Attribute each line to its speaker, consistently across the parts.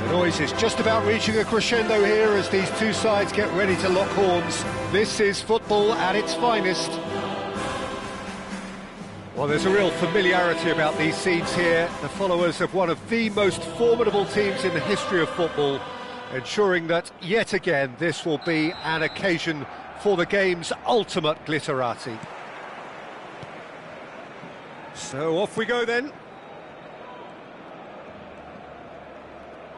Speaker 1: The noise is just about reaching a crescendo here as these two sides get ready to lock horns. This is football at its finest. Well, there's a real familiarity about these scenes here. The followers of one of the most formidable teams in the history of football, ensuring that, yet again, this will be an occasion for the game's ultimate glitterati. So off we go then.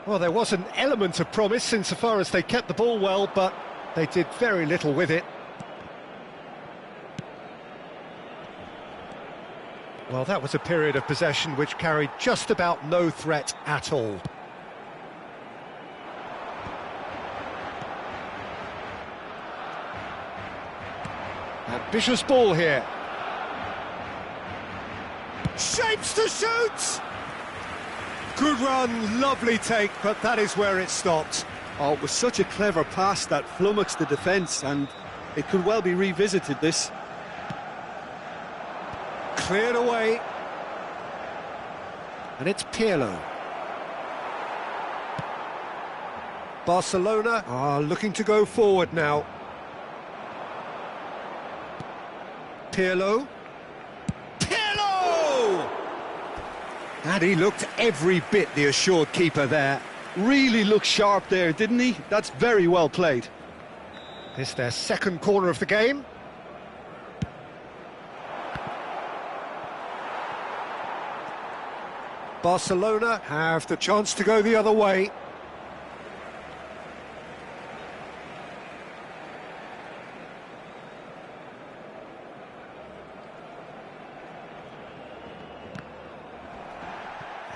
Speaker 1: Well, there was an element of promise insofar as they kept the ball well, but they did very little with it. Well, that was a period of possession which carried just about no threat at all. Ambitious ball here. Shapes to shoot! Good run, lovely take, but that is where it stopped.
Speaker 2: Oh, it was such a clever pass that flummoxed the defence, and it could well be revisited, this.
Speaker 1: Cleared away. And it's Pirlo. Barcelona are looking to go forward now. Pirlo. And he looked every bit the assured keeper there.
Speaker 2: Really looked sharp there, didn't he? That's very well played.
Speaker 1: It's their second corner of the game. Barcelona have the chance to go the other way.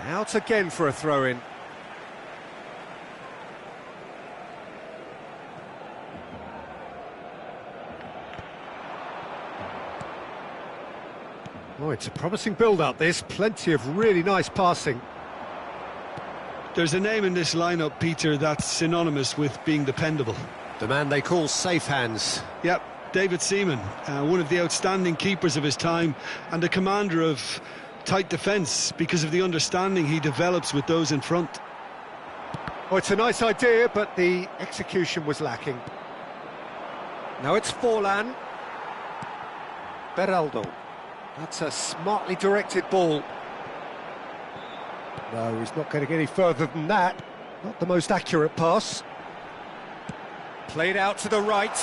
Speaker 1: Out again for a throw-in. Oh, it's a promising build-up, this. Plenty of really nice passing.
Speaker 2: There's a name in this lineup, Peter, that's synonymous with being dependable.
Speaker 1: The man they call safe hands.
Speaker 2: Yep, David Seaman, one of the outstanding keepers of his time and the commander of tight defence because of the understanding he develops with those in front.
Speaker 1: Oh, it's a nice idea, but the execution was lacking. Now it's Forlan. Beraldo. That's a smartly directed ball. No, he's not going to get any further than that. Not the most accurate pass. Played out to the right.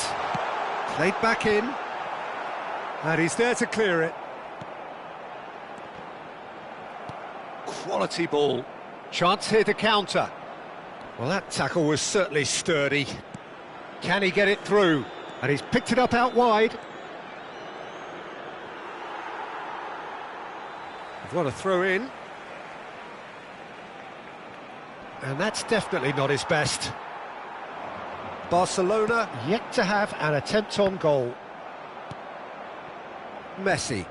Speaker 1: Played back in. And he's there to clear it. Quality ball. Chance here to counter. Well, that tackle was certainly sturdy. Can he get it through? And he's picked it up out wide. They've got a throw in. And that's definitely not his best. Barcelona yet to have an attempt on goal. Messi.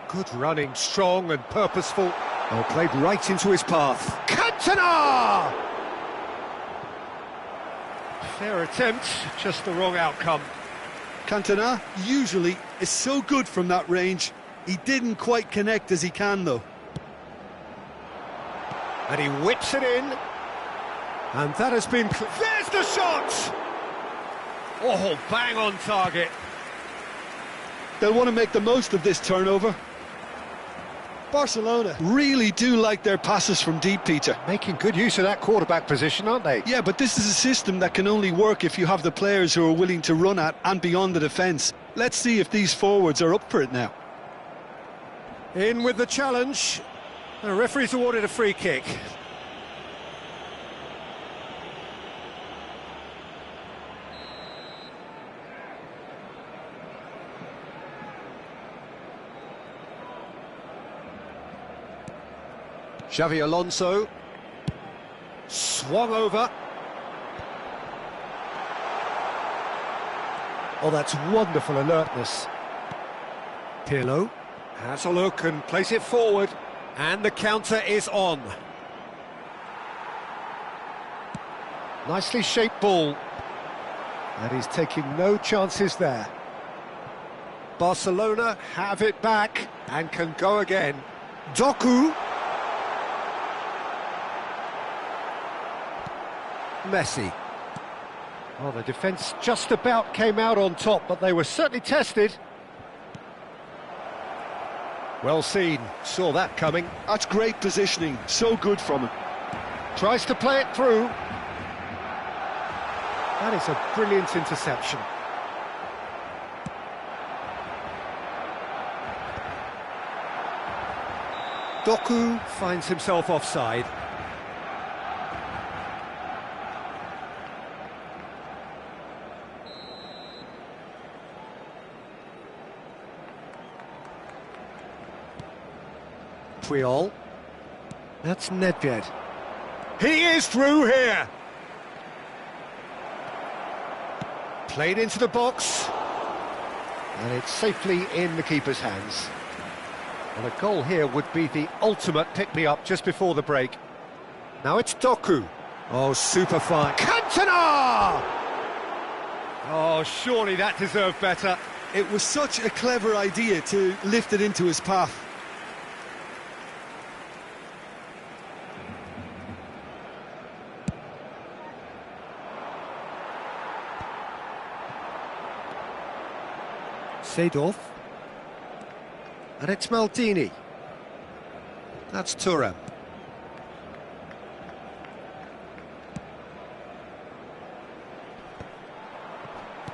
Speaker 1: Good running, strong and purposeful. Oh, played right into his path. Cantona! Fair attempt, just the wrong outcome.
Speaker 2: Cantona usually is so good from that range. He didn't quite connect as he can, though.
Speaker 1: And he whips it in. And that has been... There's the shot! Oh, bang on target.
Speaker 2: They'll want to make the most of this turnover. Barcelona really do like their passes from deep, Peter.
Speaker 1: Making good use of that quarterback position, aren't they?
Speaker 2: Yeah, but this is a system that can only work if you have the players who are willing to run at and beyond the defence. Let's see if these forwards are up for it now.
Speaker 1: In with the challenge. The referee's awarded a free kick. Xavi Alonso, swung over. Oh, that's wonderful alertness. Pirlo has a look and plays it forward, and the counter is on. Nicely shaped ball, and he's taking no chances there. Barcelona have it back and can go again. Doku. Messi. Oh, the defence just about came out on top, but they were certainly tested. Well seen, saw that coming.
Speaker 2: That's great positioning, so good from him.
Speaker 1: Tries to play it through. That is a brilliant interception. Doku finds himself offside. Puyol. That's Nedved. He is through here. Played into the box. And it's safely in the keeper's hands. And a goal here would be the ultimate pick-me-up just before the break. Now it's Doku. Oh, super fine. Cantona! Oh, surely that deserved better.
Speaker 2: It was such a clever idea to lift it into his path.
Speaker 1: Seedorf. And it's Maldini. That's Thuram.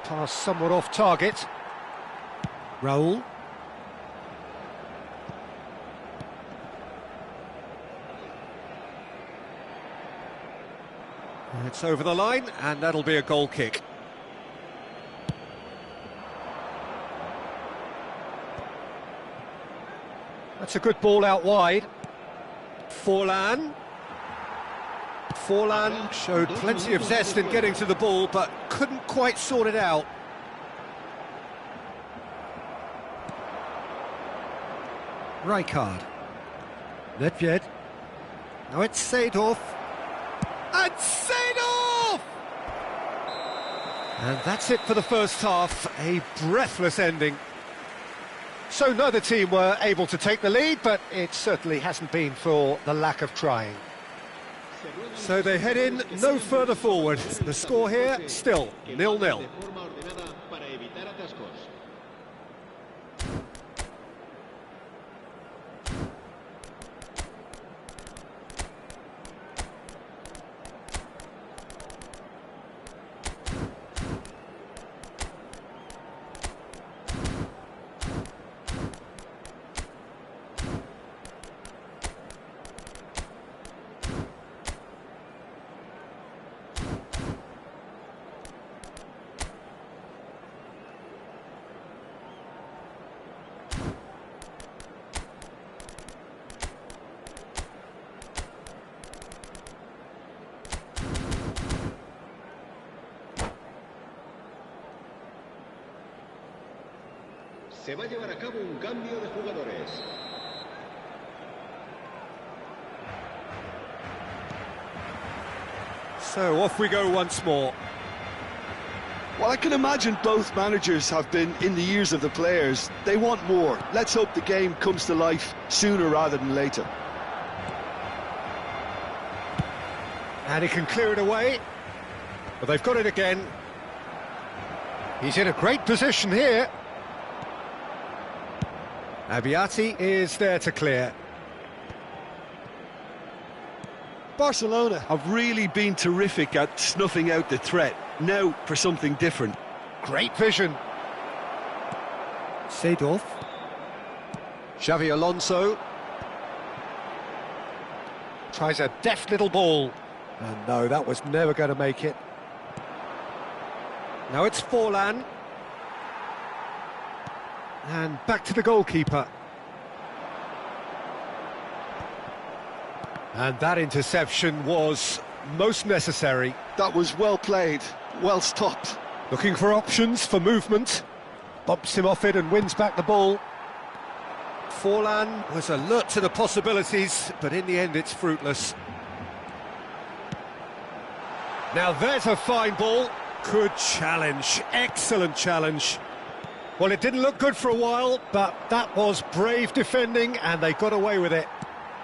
Speaker 1: Pass somewhat off target. Raul. It's over the line, and that'll be a goal kick. That's a good ball out wide. Forlan. Forlan showed plenty of zest in getting to the ball, but couldn't quite sort it out. Rijkaard. Nedved. Now it's Seedorf. And Seedorf! And that's it for the first half. A breathless ending. So neither team were able to take the lead, but it certainly hasn't been for the lack of trying. So they head in no further forward. The score here, still 0-0.
Speaker 3: Se va a llevar a cabo un cambio de jugadores.
Speaker 1: So off we go once more.
Speaker 2: Well, I can imagine both managers have been in the ears of the players. They want more. Let's hope the game comes to life sooner rather than later.
Speaker 1: And he can clear it away. But they've got it again. He's in a great position here. Abiati is there to clear.
Speaker 2: Barcelona have really been terrific at snuffing out the threat. Now for something different.
Speaker 1: Great vision. Seedorf. Xavi Alonso. Tries a deft little ball. And no, that was never going to make it. Now it's Forlan. And back to the goalkeeper. And that interception was most necessary.
Speaker 2: That was well played, well stopped.
Speaker 1: Looking for options for movement. Bumps him off it and wins back the ball. Forlan was alert to the possibilities, but in the end it's fruitless. Now there's a fine ball. Good challenge, excellent challenge. Well, it didn't look good for a while, but that was brave defending and they got away with it.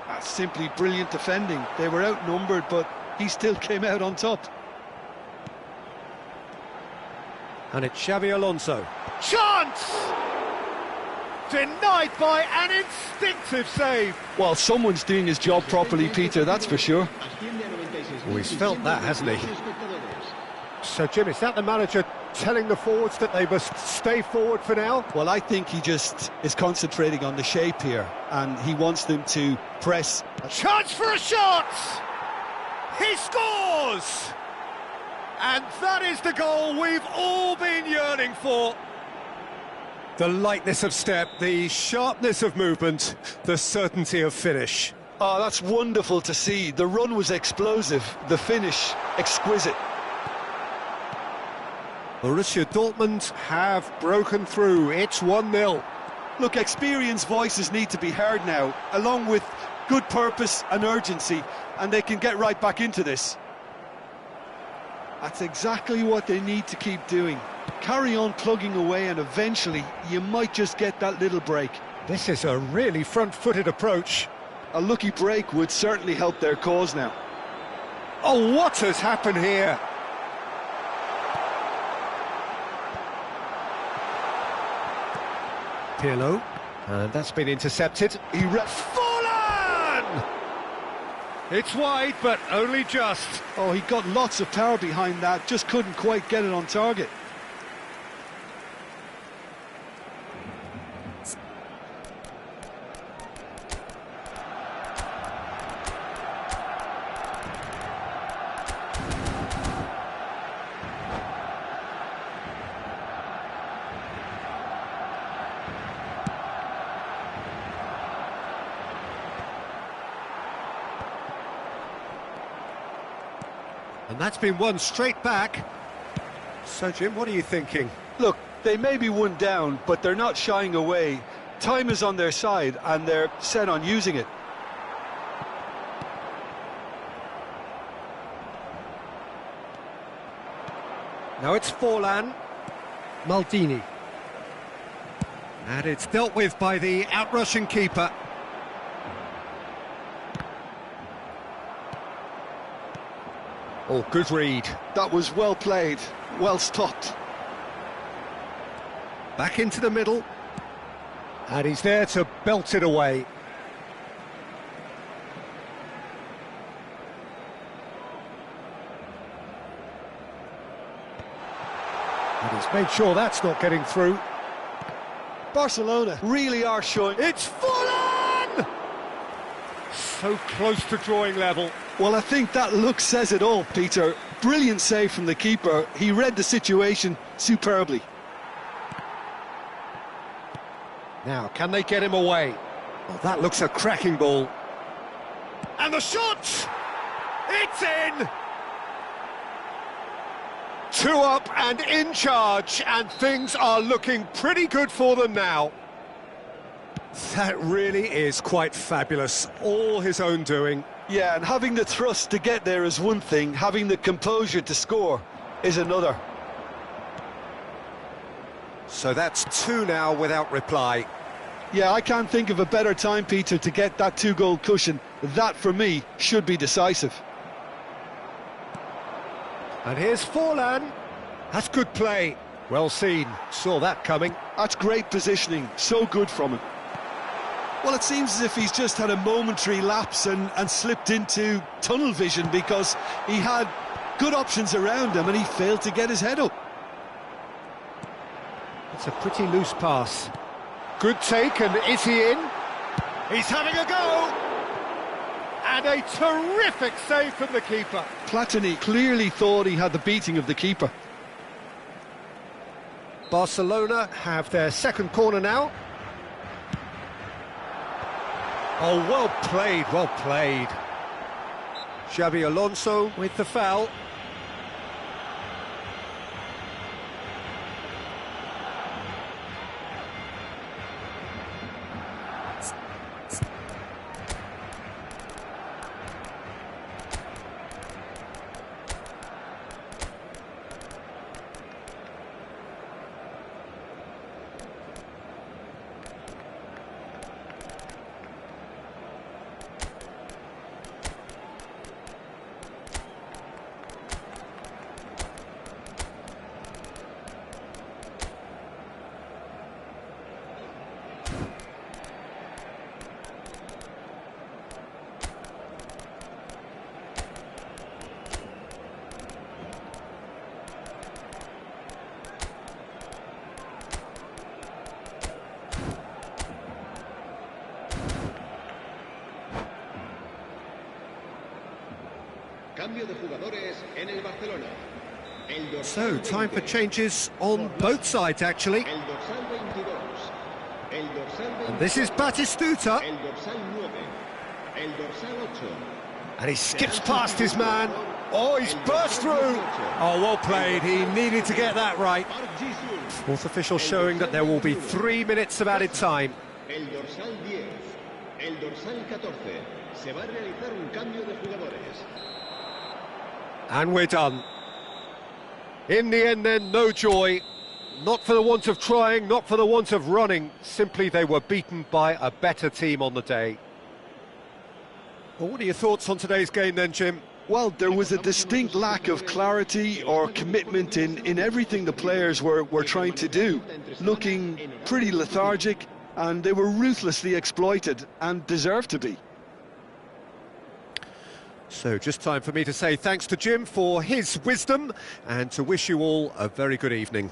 Speaker 2: That's simply brilliant defending. They were outnumbered, but he still came out on top.
Speaker 1: And it's Xavi Alonso. Chance! Denied by an instinctive save.
Speaker 2: Well, someone's doing his job properly, Peter, that's for sure.
Speaker 1: Well, he's felt that, hasn't he? So, Jim, is that the manager telling the forwards that they must stay forward for now?
Speaker 2: Well, I think he just is concentrating on the shape here, and he wants them to press.
Speaker 1: A chance for a shot! He scores! And that is the goal we've all been yearning for. The lightness of step, the sharpness of movement, the certainty of finish.
Speaker 2: Oh, that's wonderful to see. The run was explosive, the finish exquisite.
Speaker 1: Borussia Dortmund have broken through. It's 1-0.
Speaker 2: Look, experienced voices need to be heard now, along with good purpose and urgency, and they can get right back into this. That's exactly what they need to keep doing. Carry on plugging away, and eventually you might just get that little break.
Speaker 1: This is a really front-footed approach.
Speaker 2: A lucky break would certainly help their cause now.
Speaker 1: Oh, what has happened here? Pirlo, and that's been intercepted. Forlan! It's wide, but only just.
Speaker 2: Oh, he got lots of power behind that, just couldn't quite get it on target.
Speaker 1: And that's been won straight back. So, Jim, what are you thinking?
Speaker 2: Look, they may be one down, but they're not shying away. Time is on their side, and they're set on using it.
Speaker 1: Now it's Forlan. Maldini. And it's dealt with by the outrushing keeper. Oh, good read.
Speaker 2: That was well played, well stopped.
Speaker 1: Back into the middle. And he's there to belt it away. And he's made sure that's not getting through.
Speaker 2: Barcelona really are showing...
Speaker 1: It's Forlan! So close to drawing level.
Speaker 2: Well, I think that look says it all, Peter. Brilliant save from the keeper. He read the situation superbly.
Speaker 1: Now, can they get him away? Well, that looks a cracking ball. And the shot! It's in! Two up and in charge, and things are looking pretty good for them now. That really is quite fabulous, all his own doing.
Speaker 2: Yeah, and having the thrust to get there is one thing, having the composure to score is another.
Speaker 1: So that's two now without reply.
Speaker 2: Yeah, I can't think of a better time, Peter, to get that two-goal cushion. That, for me, should be decisive.
Speaker 1: And here's Forlan. That's good play. Well seen. Saw that coming.
Speaker 2: That's great positioning. So good from him. Well, it seems as if he's just had a momentary lapse and slipped into tunnel vision, because he had good options around him and he failed to get his head up.
Speaker 1: It's a pretty loose pass. Good take, and is he in? He's having a go! And a terrific save from the keeper.
Speaker 2: Platini clearly thought he had the beating of the keeper.
Speaker 1: Barcelona have their second corner now. Oh, well played, well played. Xabi Alonso with the foul.
Speaker 3: Cambio de jugadores en el Barcelona.
Speaker 1: So, time for changes on both sides, actually.
Speaker 3: El dorsal 22. El dorsal 24.
Speaker 1: And this is Batistuta.
Speaker 3: El dorsal 9. El dorsal 8.
Speaker 1: And he skips past his man. Oh, he's burst through. Oh, well played. He needed to get that right. Fourth official showing that there will be 3 minutes of added time.
Speaker 3: El dorsal 10. El dorsal 14. Se va a realizar un cambio de jugadores.
Speaker 1: And we're done. In the end then, no joy. Not for the want of trying, not for the want of running. Simply they were beaten by a better team on the day. Well, what are your thoughts on today's game then, Jim?
Speaker 2: Well, there was a distinct lack of clarity or commitment in everything the players were trying to do. Looking pretty lethargic, and they were ruthlessly exploited and deserved to be.
Speaker 1: So just time for me to say thanks to Jim for his wisdom and to wish you all a very good evening.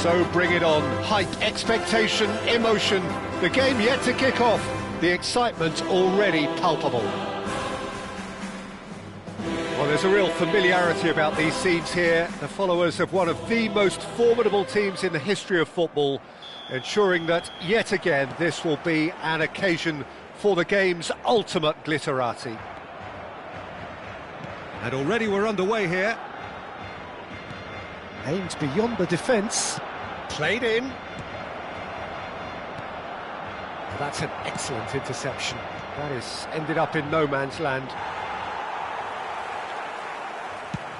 Speaker 1: So bring it on. Hype, expectation, emotion. The game yet to kick off. The excitement already palpable. Well, there's a real familiarity about these scenes here. The followers of one of the most formidable teams in the history of football, ensuring that, yet again, this will be an occasion for the game's ultimate glitterati. And already we're underway here. Aimed beyond the defence. Played in. Well, that's an excellent interception. That is ended up in no man's land.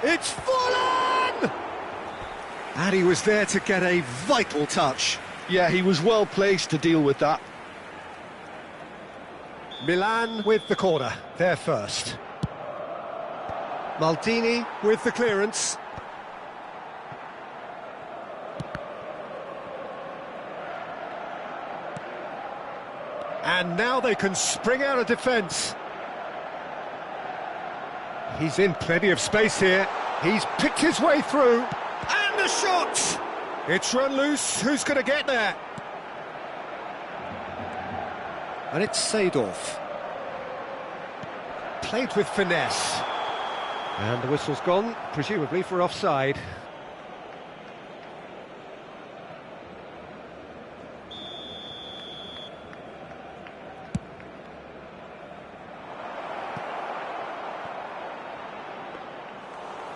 Speaker 1: It's fallen! And he was there to get a vital touch.
Speaker 2: Yeah, he was well placed to deal with that.
Speaker 1: Milan with the corner, there first. Maldini with the clearance. And now they can spring out of defence. He's in plenty of space here. He's picked his way through. And the shot! It's run loose. Who's going to get there? And it's Seedorf. Played with finesse. And the whistle's gone, presumably for offside.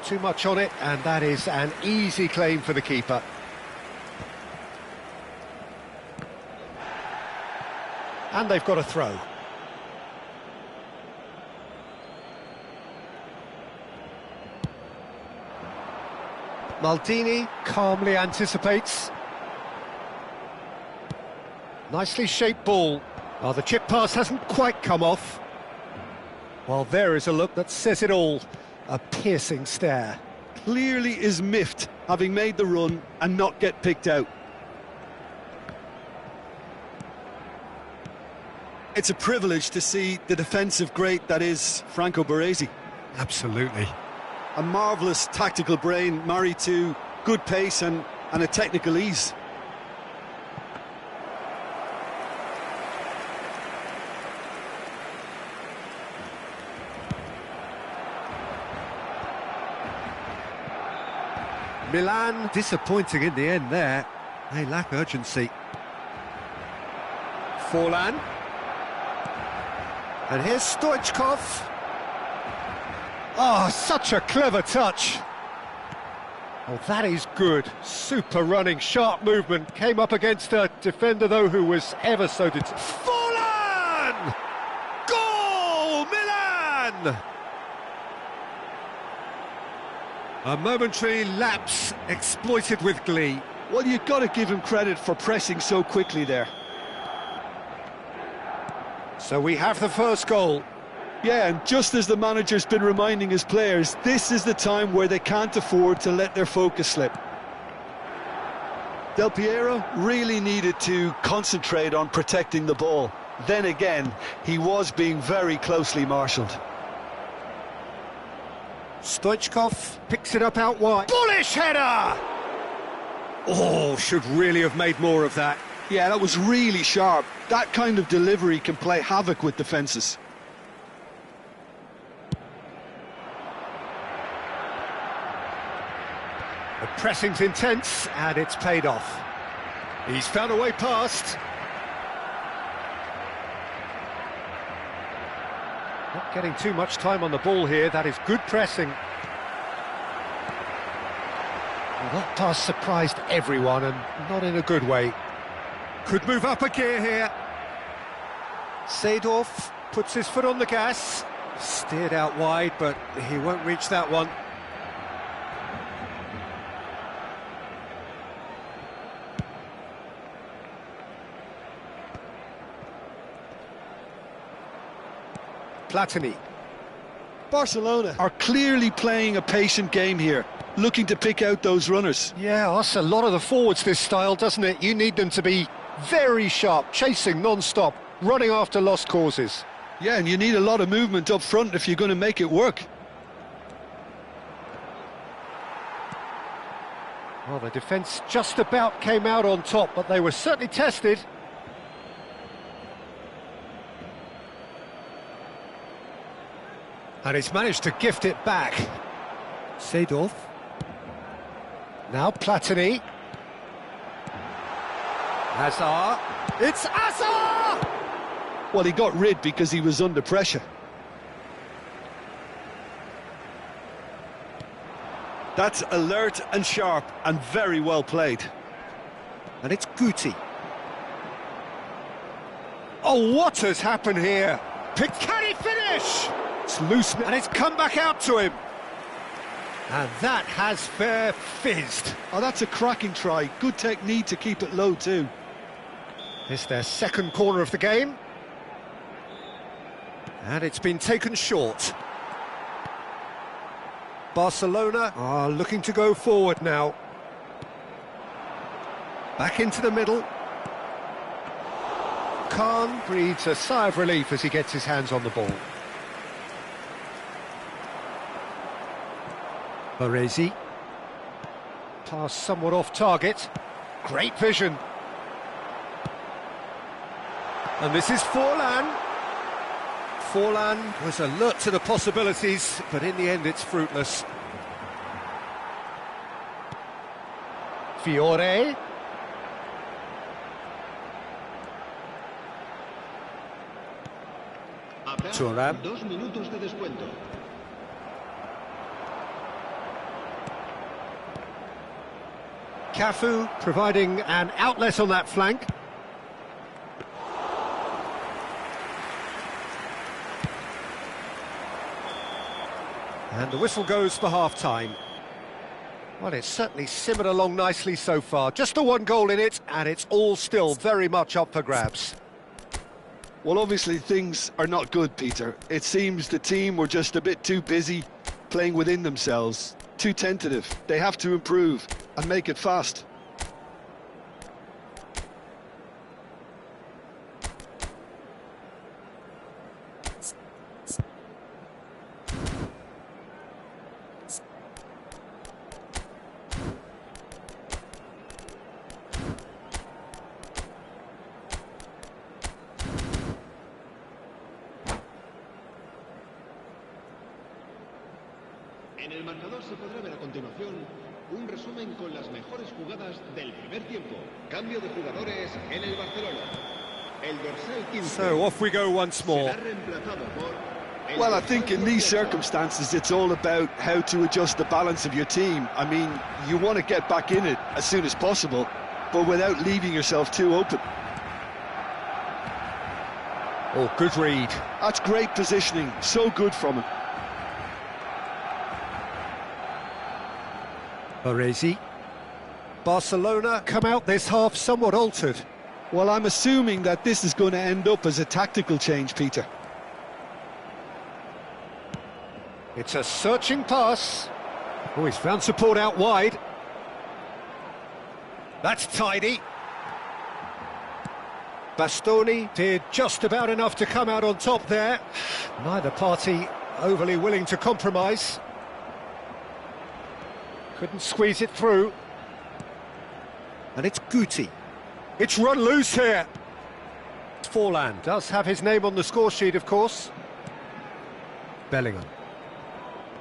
Speaker 1: Too much on it, and that is an easy claim for the keeper. And they've got a throw. Maldini calmly anticipates. Nicely shaped ball. Oh, the chip pass hasn't quite come off. Well, there is a look that says it all. A piercing stare.
Speaker 2: Clearly is miffed, having made the run and not get picked out. It's a privilege to see the defensive great that is Franco Baresi.
Speaker 1: Absolutely.
Speaker 2: A marvellous tactical brain married to good pace and a technical ease.
Speaker 1: Milan disappointing in the end there. They lack urgency. Forlan. And here's Stoichkov. Oh, such a clever touch. Oh, that is good. Super running, sharp movement. Came up against a defender, though, who was ever so determined. Forlan! Goal! Milan! A momentary lapse exploited with glee.
Speaker 2: Well, you've got to give him credit for pressing so quickly there.
Speaker 1: So we have the first goal.
Speaker 2: Yeah, and just as the manager's been reminding his players, this is the time where they can't afford to let their focus slip. Del Piero really needed to concentrate on protecting the ball. Then again, he was being very closely marshalled.
Speaker 1: Stoichkov picks it up out wide. Bullish header! Oh, should really have made more of that.
Speaker 2: Yeah, that was really sharp. That kind of delivery can play havoc with defences.
Speaker 1: The pressing's intense, and it's paid off. He's found a way past. Not getting too much time on the ball here. That is good pressing. Well, that pass surprised everyone, and not in a good way. Could move up a gear here. Seedorf puts his foot on the gas. Steered out wide, but he won't reach that one. Platini.
Speaker 2: Barcelona are clearly playing a patient game here, looking to pick out those runners.
Speaker 1: Yeah, that's a lot of the forwards, this style, doesn't it? You need them to be very sharp, chasing non-stop, running after lost causes.
Speaker 2: Yeah, and you need a lot of movement up front if you're going to make it work.
Speaker 1: Well, the defence just about came out on top, but they were certainly tested. And he's managed to gift it back. Seedorf. Now Platini. Hazard. It's Hazard!
Speaker 2: Well, he got rid because he was under pressure. That's alert and sharp and very well played.
Speaker 1: And it's Guti. Oh, what has happened here? Can he finish? It's loose, and it's come back out to him. And that has fair fizzed.
Speaker 2: Oh, that's a cracking try. Good technique to keep it low too.
Speaker 1: It's their second corner of the game. And it's been taken short. Barcelona are looking to go forward now. Back into the middle. Khan breathes a sigh of relief as he gets his hands on the ball. Baresi. Pass somewhat off target. Great vision. And this is Forlan. Forlan was alert to the possibilities, but in the end it's fruitless. Fiore. Thuram.
Speaker 3: 2 minutos de descuento.
Speaker 1: Cafu providing an outlet on that flank. And the whistle goes for half-time. Well, it's certainly simmered along nicely so far. Just the one goal in it, and it's all still very much up for grabs.
Speaker 2: Well, obviously things are not good, Peter. It seems the team were just a bit too busy playing within themselves, too tentative. They have to improve and make it fast.
Speaker 3: En el marcador se podrá ver a continuación un resumen con las mejores jugadas del primer tiempo. Cambio de jugadores en el Barcelona. El dorsal 15.
Speaker 1: So off we go once more.
Speaker 3: Será reemplazado por
Speaker 2: Well, I think in these circumstances it's all about how to adjust the balance of your team. I mean, you want to get back in it as soon as possible, but without leaving yourself too open.
Speaker 1: Oh, good read.
Speaker 2: That's great positioning, so good from him.
Speaker 1: Baresi. Barcelona come out this half somewhat altered.
Speaker 2: Well, I'm assuming that this is going to end up as a tactical change, Peter.
Speaker 1: It's a searching pass. Oh, he's found support out wide. That's tidy. Bastoni did just about enough to come out on top there. Neither party overly willing to compromise. Couldn't squeeze it through. And it's Guti. It's run loose here. Forlan does have his name on the score sheet, of course. Bellingham.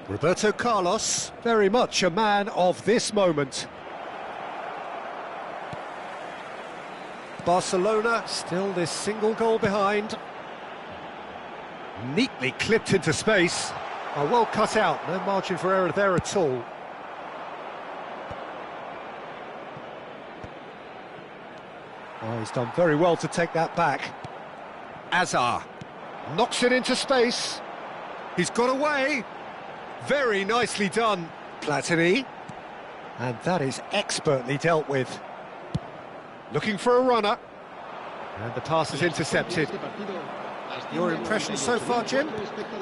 Speaker 1: Roberto Carlos, very much a man of this moment. Barcelona still this single goal behind. Neatly clipped into space. Oh, well cut out, no margin for error there at all. Oh, he's done very well to take that back. Hazard knocks it into space. He's got away. Very nicely done, Platini. And that is expertly dealt with. Looking for a runner. And the pass is intercepted. Your impression so far, Jim?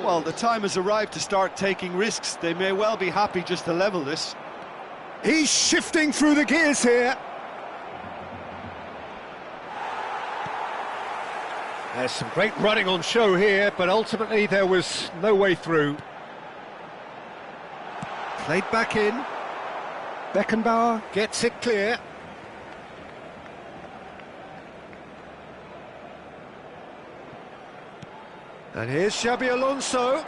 Speaker 2: Well, the time has arrived to start taking risks. They may well be happy just to level this.
Speaker 1: He's shifting through the gears here. There's some great running on show here, but ultimately there was no way through. Played back in. Beckenbauer gets it clear. And here's Xabi Alonso.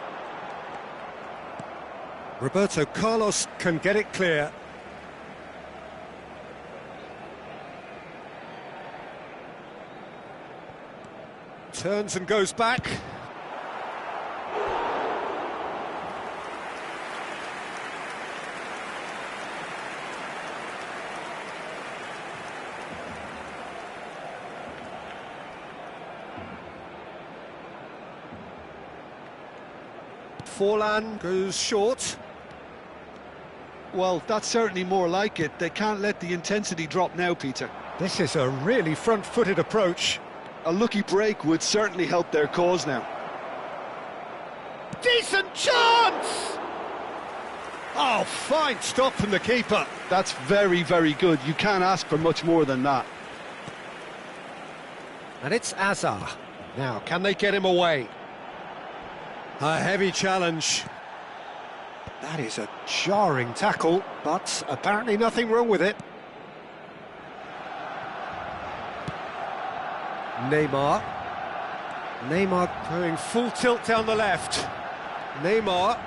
Speaker 1: Roberto Carlos can get it clear. Turns and goes back. Forlan goes short.
Speaker 2: Well, that's certainly more like it. They can't let the intensity drop now, Peter.
Speaker 1: This is a really front-footed approach.
Speaker 2: A lucky break would certainly help their cause now.
Speaker 1: Decent chance! Oh, fine stop from the keeper.
Speaker 2: That's very, very good. You can't ask for much more than that.
Speaker 1: And it's Azar. Now, can they get him away? A heavy challenge. That is a jarring tackle, but apparently nothing wrong with it. Neymar. Neymar going full tilt down the left. Neymar.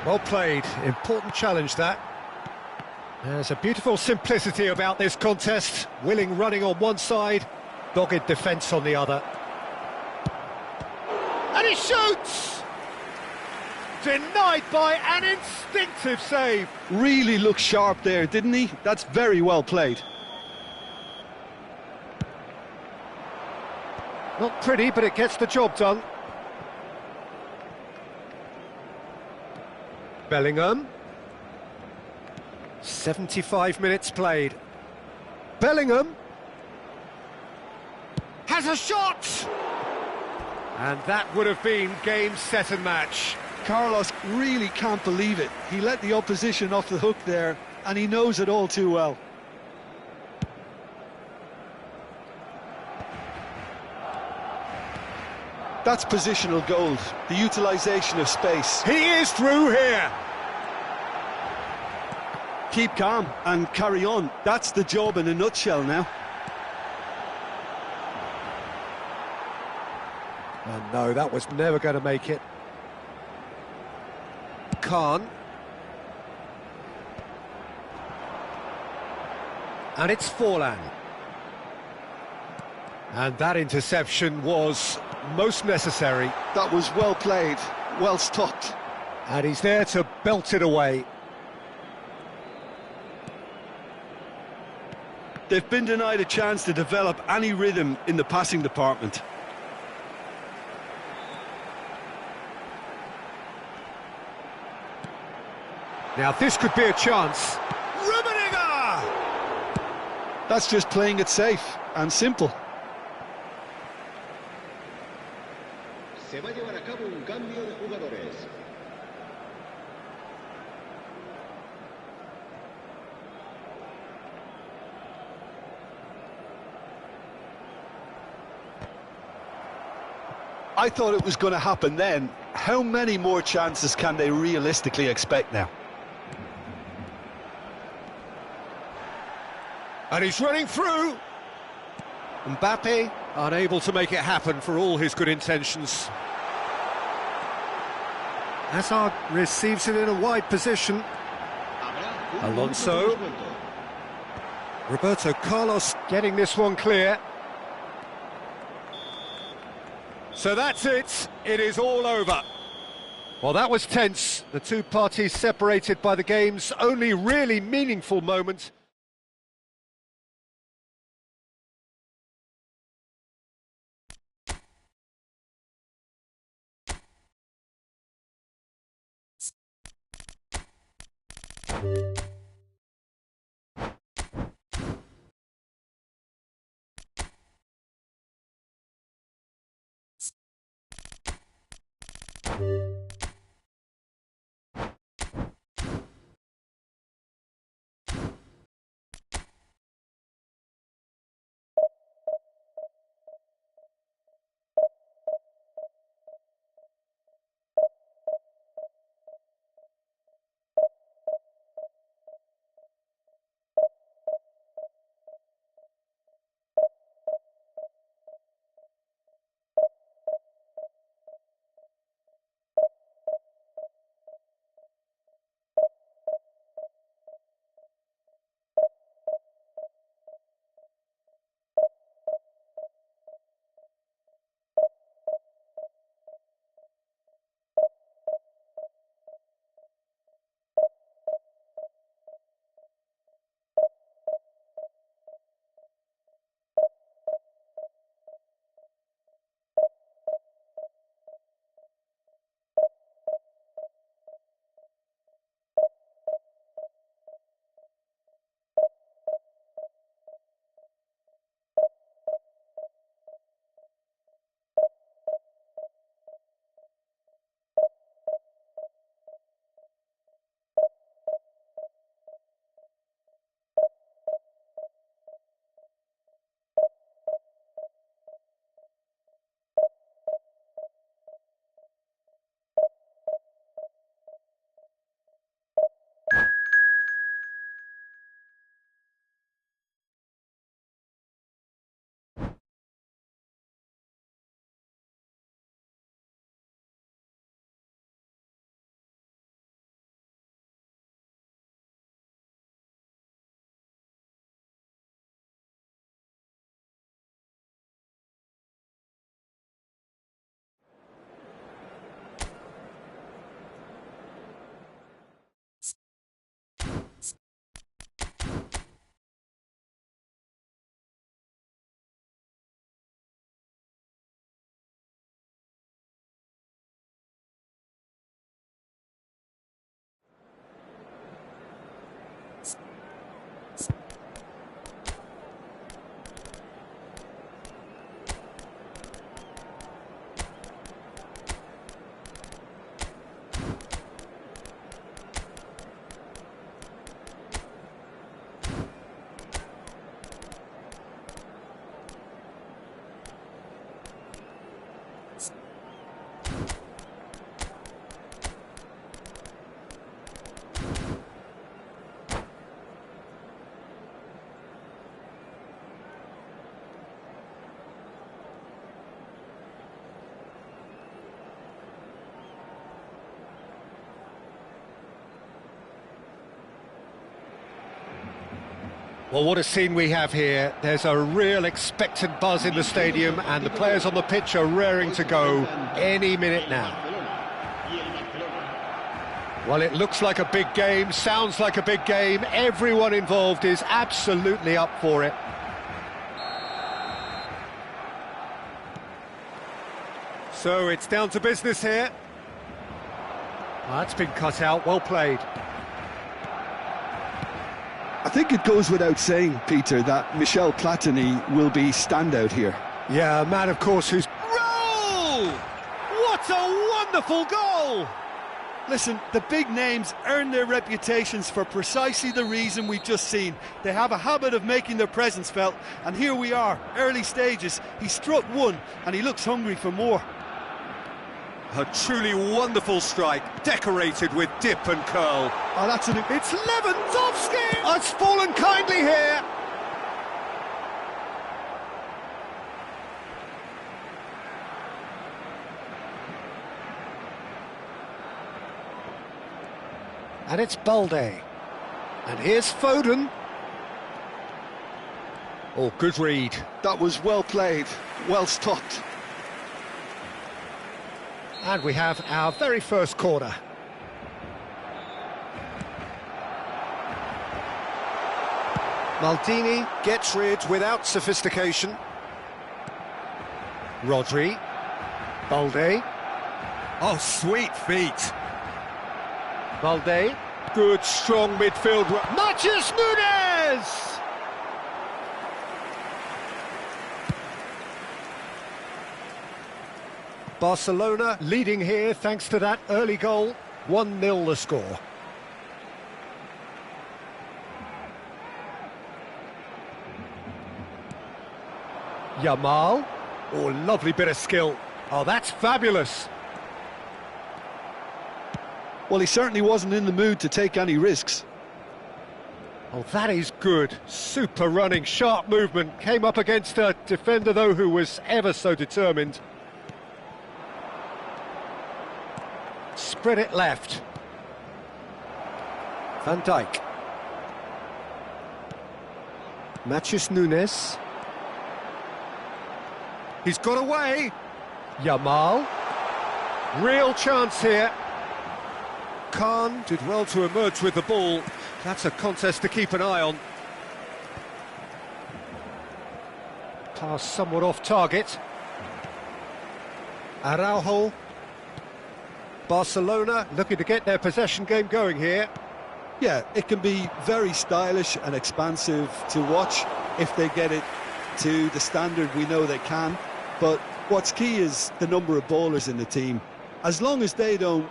Speaker 1: Well played. Important challenge, that. There's a beautiful simplicity about this contest. Willing running on one side, dogged defence on the other. And he shoots! Denied by an instinctive save.
Speaker 2: Really looked sharp there, didn't he? That's very well played.
Speaker 1: Not pretty, but it gets the job done. Bellingham. 75 minutes played. Bellingham has a shot! And that would have been game, set and match.
Speaker 2: Carlos really can't believe it. He let the opposition off the hook there, and he knows it all too well. That's positional gold, the utilisation of space.
Speaker 1: He is through here.
Speaker 2: Keep calm and carry on. That's the job in a nutshell now.
Speaker 1: And no, that was never going to make it. Khan. And it's Forlan. And that interception was most necessary.
Speaker 2: That was well played, well stopped.
Speaker 1: And he's there to belt it away.
Speaker 2: They've been denied a chance to develop any rhythm in the passing department.
Speaker 1: Now this could be a chance. Rummenigge!
Speaker 2: That's just playing it safe and simple.
Speaker 3: Se va a llevar a cabo un cambio de jugadores.
Speaker 2: I thought it was going to happen then. How many more chances can they realistically expect now?
Speaker 1: And he's running through. Mbappe unable to make it happen for all his good intentions. Hazard receives it in a wide position. Alonso. Roberto Carlos getting this one clear. So that's it. It is all over. Well, that was tense. The two parties separated by the game's only really meaningful moment. Well, what a scene we have here. There's a real expectant buzz in the stadium, and the players on the pitch are raring to go any minute now. Well, it looks like a big game, sounds like a big game. Everyone involved is absolutely up for it. So it's down to business here. Well, that's been cut out, well played.
Speaker 2: I think it goes without saying, Peter, that Michel Platini will be standout here.
Speaker 1: Yeah, a man, of course, who's... Roll! What a wonderful goal!
Speaker 2: Listen, the big names earn their reputations for precisely the reason we've just seen. They have a habit of making their presence felt, and here we are, early stages. He struck one, and he looks hungry for more.
Speaker 1: A truly wonderful strike, decorated with dip and curl.
Speaker 2: Oh, that's an...
Speaker 1: It's Lewandowski! Has fallen kindly here. And it's Balde. And here's Foden. Oh, good read.
Speaker 2: That was well played, well stopped.
Speaker 1: And we have our very first corner. Maldini gets rid without sophistication. Rodri. Balde. Oh, sweet feet. Balde. Good, strong midfield. Matheus Nunes! Barcelona leading here thanks to that early goal. 1-0 the score. Yamal. Oh, lovely bit of skill. Oh, that's fabulous.
Speaker 2: Well, he certainly wasn't in the mood to take any risks.
Speaker 1: Oh, that is good. Super running, sharp movement. Came up against a defender, though, who was ever so determined. Spread it left. Van Dijk. Matheus Nunes. He's got away. Yamal. Real chance here. Khan did well to emerge with the ball. That's a contest to keep an eye on. Pass somewhat off target. Araujo. Barcelona looking to get their possession game going here.
Speaker 2: Yeah, it can be very stylish and expansive to watch if they get it to the standard we know they can. But what's key is the number of ballers in the team. As long as they don't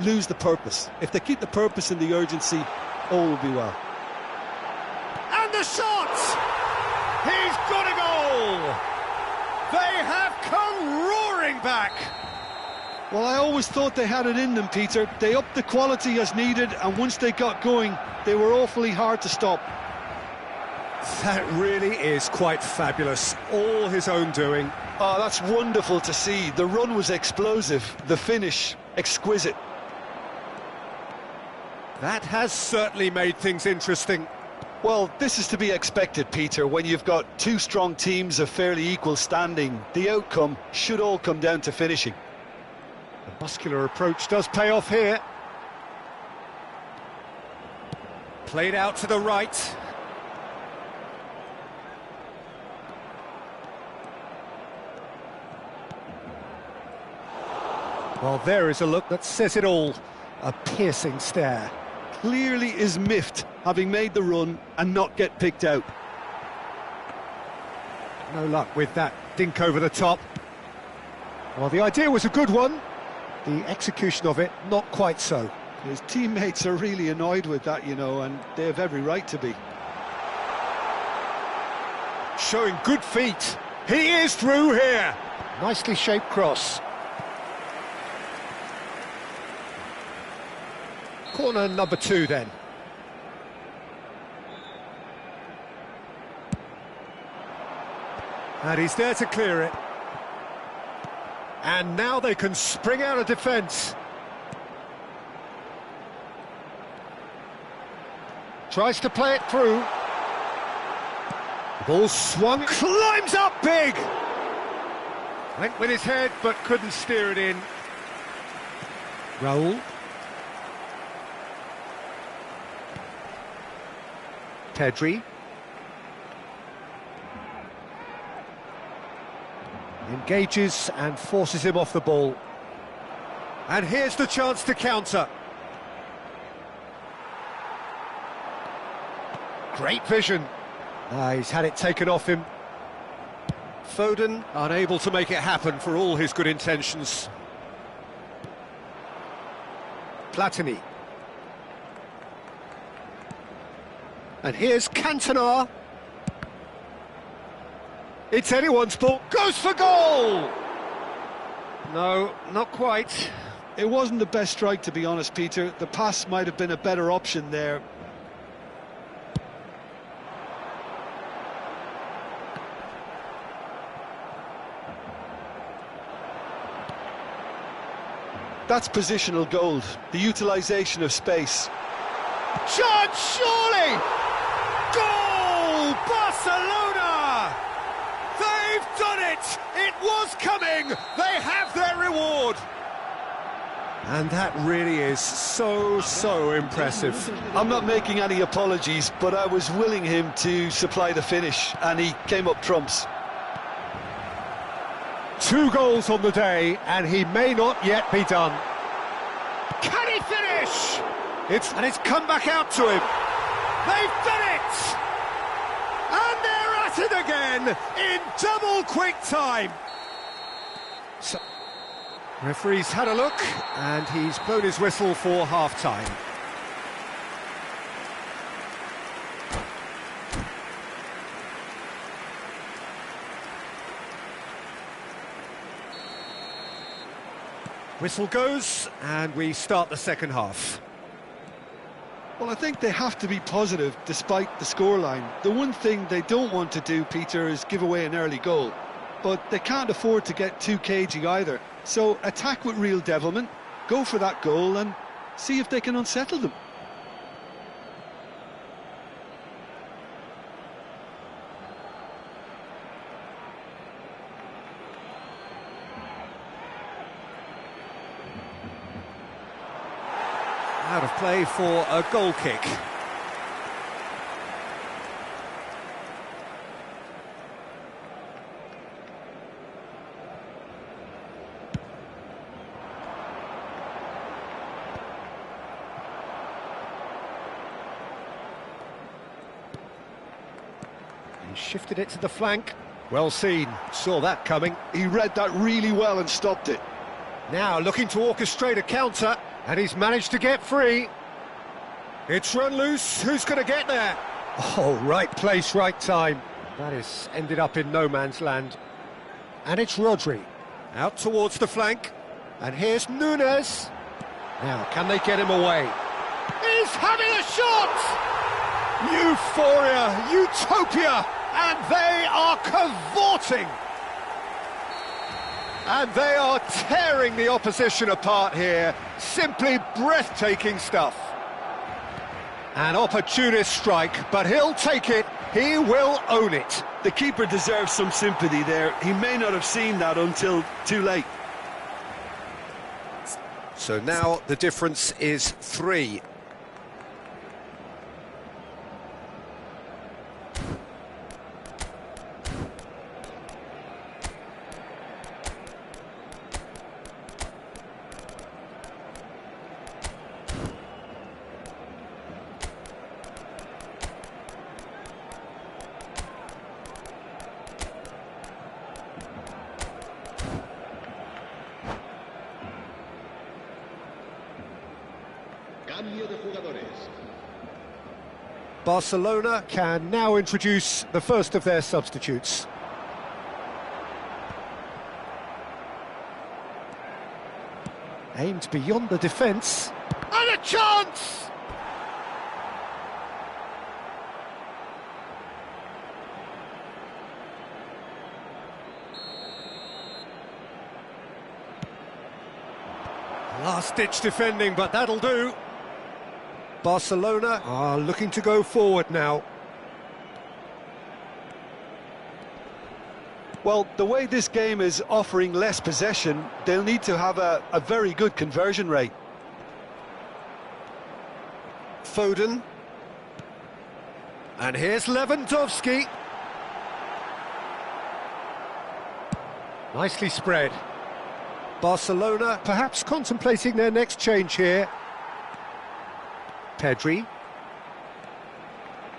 Speaker 2: lose the purpose, if they keep the purpose and the urgency, all will be well.
Speaker 1: And the shot! He's got a goal! They have come roaring back!
Speaker 2: Well, I always thought they had it in them, Peter. They upped the quality as needed, and once they got going, they were awfully hard to stop.
Speaker 1: That really is quite fabulous. All his own doing.
Speaker 2: Oh, that's wonderful to see. The run was explosive, the finish exquisite.
Speaker 1: That has certainly made things interesting.
Speaker 2: Well, this is to be expected, Peter. When you've got two strong teams of fairly equal standing, the outcome should all come down to finishing.
Speaker 1: The muscular approach does pay off here. Played out to the right. Well, there is a look that says it all. A piercing stare.
Speaker 2: Clearly is miffed, having made the run and not get picked out.
Speaker 1: No luck with that dink over the top. Well, the idea was a good one. The execution of it, not quite so.
Speaker 2: His teammates are really annoyed with that, you know, and they have every right to be.
Speaker 1: Showing good feet. He is through here. Nicely shaped cross. Corner number 2 then. And he's there to clear it. And now they can spring out of defence. Tries to play it through. Ball swung, climbs up big! Went with his head, but couldn't steer it in. Raul. Pedri. Engages and forces him off the ball. And here's the chance to counter. Great vision. He's had it taken off him. Foden unable to make it happen for all his good intentions. Platini. And here's Cantona. It's anyone's ball. Goes for goal! No, not quite.
Speaker 2: It wasn't the best strike, to be honest, Peter. The pass might have been a better option there. That's positional gold, the utilisation of space.
Speaker 1: Chance, surely! Goal! Barcelona! They've done it! It was coming! They have their reward! And that really is so impressive.
Speaker 2: I'm not making any apologies, but I was willing him to supply the finish, and he came up trumps.
Speaker 1: 2 goals on the day, and he may not yet be done. Can he finish? It's come back out to him. They've done it! And they're at it again in double quick time. So, referee's had a look, and he's blown his whistle for half-time. Whistle goes, and we start the second half.
Speaker 2: Well, I think they have to be positive despite the scoreline. The one thing they don't want to do, Peter, is give away an early goal. But they can't afford to get too cagey either. So attack with real devilment, go for that goal and see if they can unsettle them.
Speaker 1: Out of play for a goal kick. He shifted it to the flank. Well seen, saw that coming.
Speaker 2: He read that really well and stopped it.
Speaker 1: Now looking to orchestrate a counter. And he's managed to get free. It's run loose. Who's going to get there? Oh, right place, right time. That is ended up in no man's land. And it's Rodri. Out towards the flank. And here's Nunes. Now, can they get him away? He's having a shot! Euphoria, utopia, and they are cavorting. And they are tearing the opposition apart here. Simply breathtaking stuff. An opportunist strike, but he'll take it. He will own it.
Speaker 2: The keeper deserves some sympathy there. He may not have seen that until too late.
Speaker 1: So now the difference is 3.
Speaker 3: Cambio de jugadores.
Speaker 1: Barcelona can now introduce the first of their substitutes. Aimed beyond the defence. And a chance! Last-ditch defending, but that'll do. Barcelona are looking to go forward now.
Speaker 2: Well, the way this game is offering less possession, they'll need to have a very good conversion rate.
Speaker 1: Foden. And here's Lewandowski. Nicely spread. Barcelona perhaps contemplating their next change here. Pedri.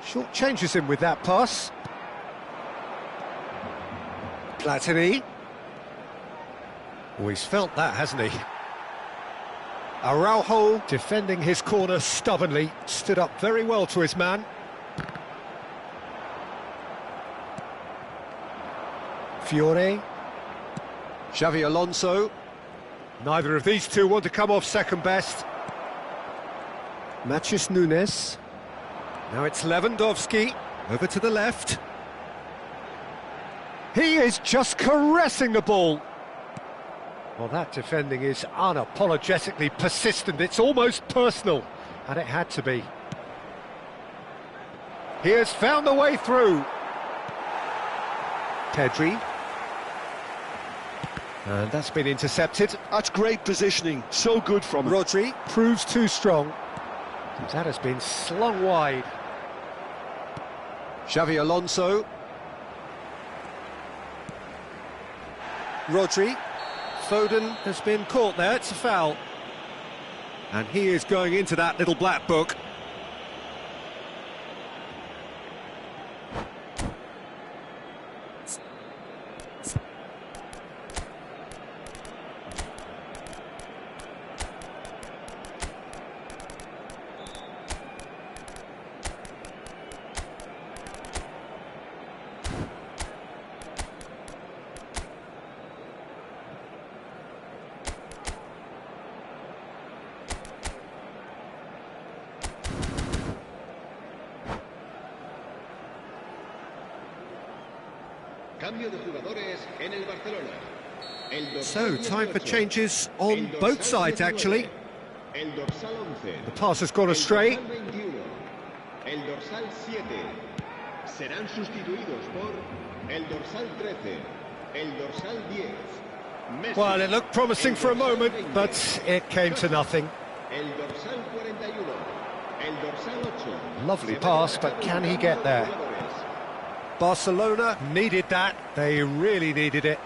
Speaker 1: Short changes him with that pass. Platini. Oh, he's felt that, hasn't he? Araujo, defending his corner stubbornly, stood up very well to his man. Fiore. Xavi Alonso. Neither of these two want to come off second best. Matheus Nunes. Now it's Lewandowski, over to the left. He is just caressing the ball. Well, that defending is unapologetically persistent. It's almost personal, and it had to be. He has found the way through. Pedri. And that's been intercepted.
Speaker 2: That's great positioning, so good from him.
Speaker 1: Rodri proves too strong. That has been slung wide. Xavi Alonso. Rodri. Foden has been caught there, it's a foul. And he is going into that little black book.
Speaker 3: Cambio de jugadores en el Barcelona.
Speaker 1: So, time for changes on both sides, actually.
Speaker 3: El dorsal 11.
Speaker 1: The pass has gone astray.
Speaker 3: El dorsal 7. Serán sustituidos por el dorsal 13. El dorsal 10.
Speaker 1: Well, it looked promising for a moment, but it came to nothing.
Speaker 3: El dorsal 41. El dorsal 8.
Speaker 1: Lovely pass, but can he get there? Barcelona needed that. They really needed it.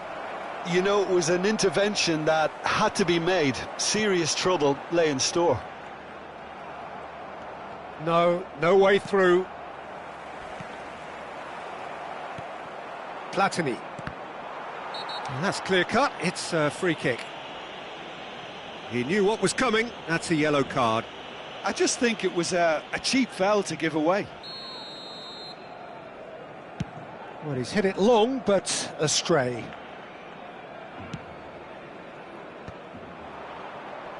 Speaker 2: You know, it was an intervention that had to be made. Serious trouble lay in store.
Speaker 1: No way through. Platini. And that's clear cut. It's a free kick. He knew what was coming. That's a yellow card.
Speaker 2: I just think it was a cheap foul to give away.
Speaker 1: Well, he's hit it long, but astray.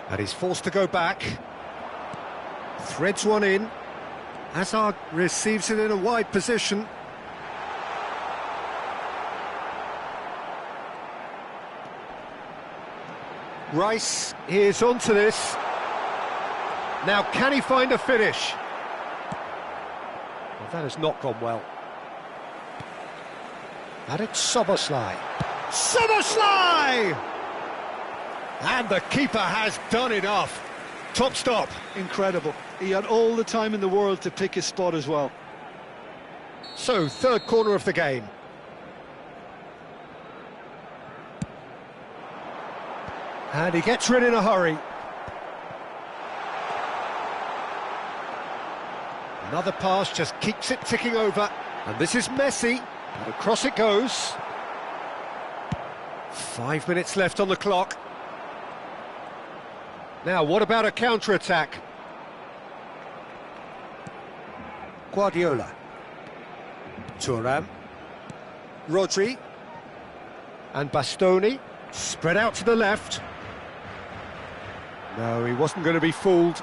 Speaker 1: And he's forced to go back. Threads one in. Hazard receives it in a wide position. Rice is onto this. Now, can he find a finish? Well, that has not gone well. And it's Szoboszlai. Szoboszlai! And the keeper has done enough. Top stop.
Speaker 2: Incredible. He had all the time in the world to pick his spot as well.
Speaker 1: So, third corner of the game. And he gets rid in a hurry. Another pass just keeps it ticking over. And this is Messi. And across it goes. 5 minutes left on the clock. Now, what about a counter-attack? Guardiola. Thuram. Rodri. And Bastoni. Spread out to the left. No, he wasn't going to be fooled.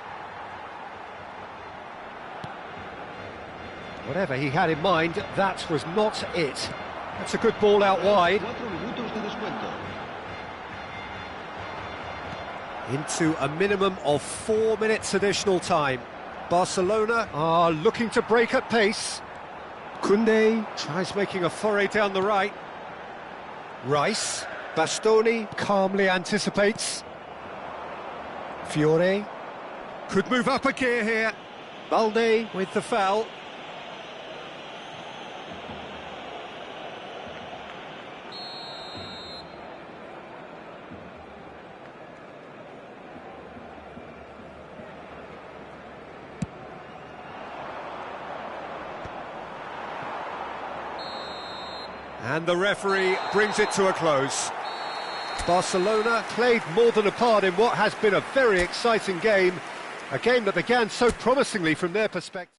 Speaker 1: Whatever he had in mind, that was not it. That's a good ball out wide. Into a minimum of 4 minutes additional time. Barcelona are looking to break at pace. Koundé tries making a foray down the right. Rice. Bastoni calmly anticipates. Fiore could move up a gear here. Balde with the foul. And the referee brings it to a close. Barcelona played more than a part in what has been a very exciting game. A game that began so promisingly from their perspective.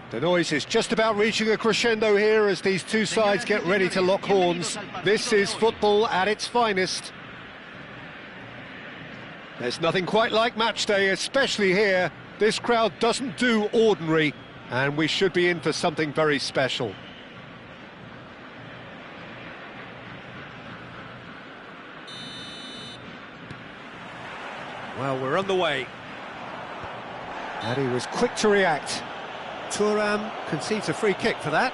Speaker 1: The noise is just about reaching a crescendo here as these two sides get ready to lock horns. This is football at its finest. There's nothing quite like match day, especially here. This crowd doesn't do ordinary, and we should be in for something very special. Well, we're on the way. And he was quick to react. Thuram concedes a free kick for that.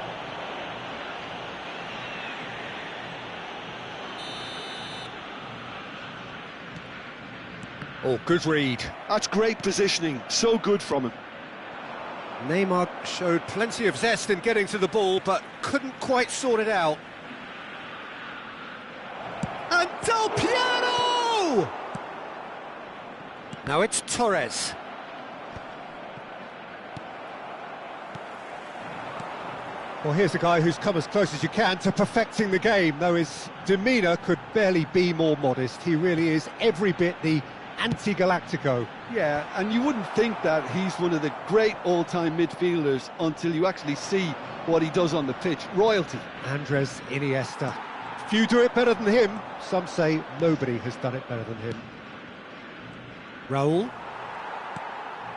Speaker 1: Oh, good read.
Speaker 2: That's great positioning, so good from him.
Speaker 1: Neymar showed plenty of zest in getting to the ball, but couldn't quite sort it out. And Del Piero! Now it's Torres. Well, here's a guy who's come as close as you can to perfecting the game, though his demeanour could barely be more modest. He really is every bit the anti-Galactico.
Speaker 2: Yeah, and you wouldn't think that he's one of the great all-time midfielders until you actually see what he does on the pitch. Royalty.
Speaker 1: Andres Iniesta. Few do it better than him. Some say nobody has done it better than him. Raul.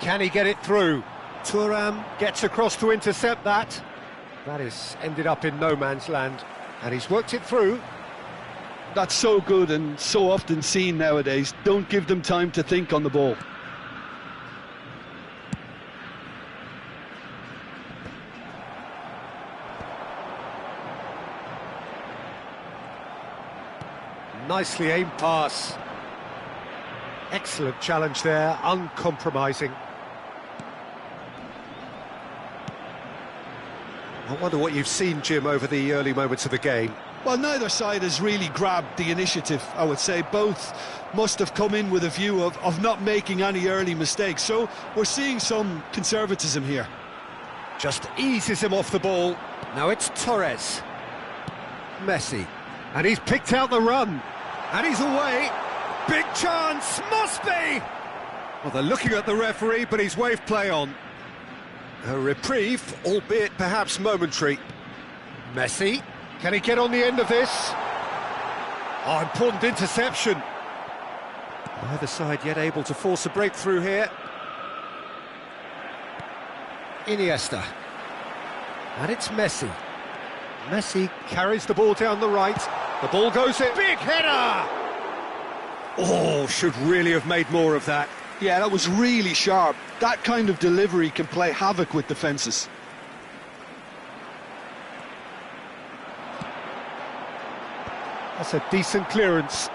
Speaker 1: Can he get it through? Thuram gets across to intercept that. That is ended up in no man's land, and he's worked it through.
Speaker 2: That's so good and so often seen nowadays. Don't give them time to think on the ball.
Speaker 1: Nicely aimed pass. Excellent challenge there, uncompromising. I wonder what you've seen, Jim, over the early moments of the game.
Speaker 2: Well, neither side has really grabbed the initiative, I would say. Both must have come in with a view of not making any early mistakes. So we're seeing some conservatism here.
Speaker 1: Just eases him off the ball. Now it's Torres. Messi. And he's picked out the run. And he's away. Big chance, must be! Well, they're looking at the referee, but he's waved play on. A reprieve, albeit perhaps momentary. Messi, can he get on the end of this? Oh, important interception. Neither side yet able to force a breakthrough here. Iniesta. And it's Messi. Messi carries the ball down the right. The ball goes in. Big header! Oh, should really have made more of that.
Speaker 2: Yeah, that was really sharp. That kind of delivery can play havoc with defences.
Speaker 1: That's a decent clearance.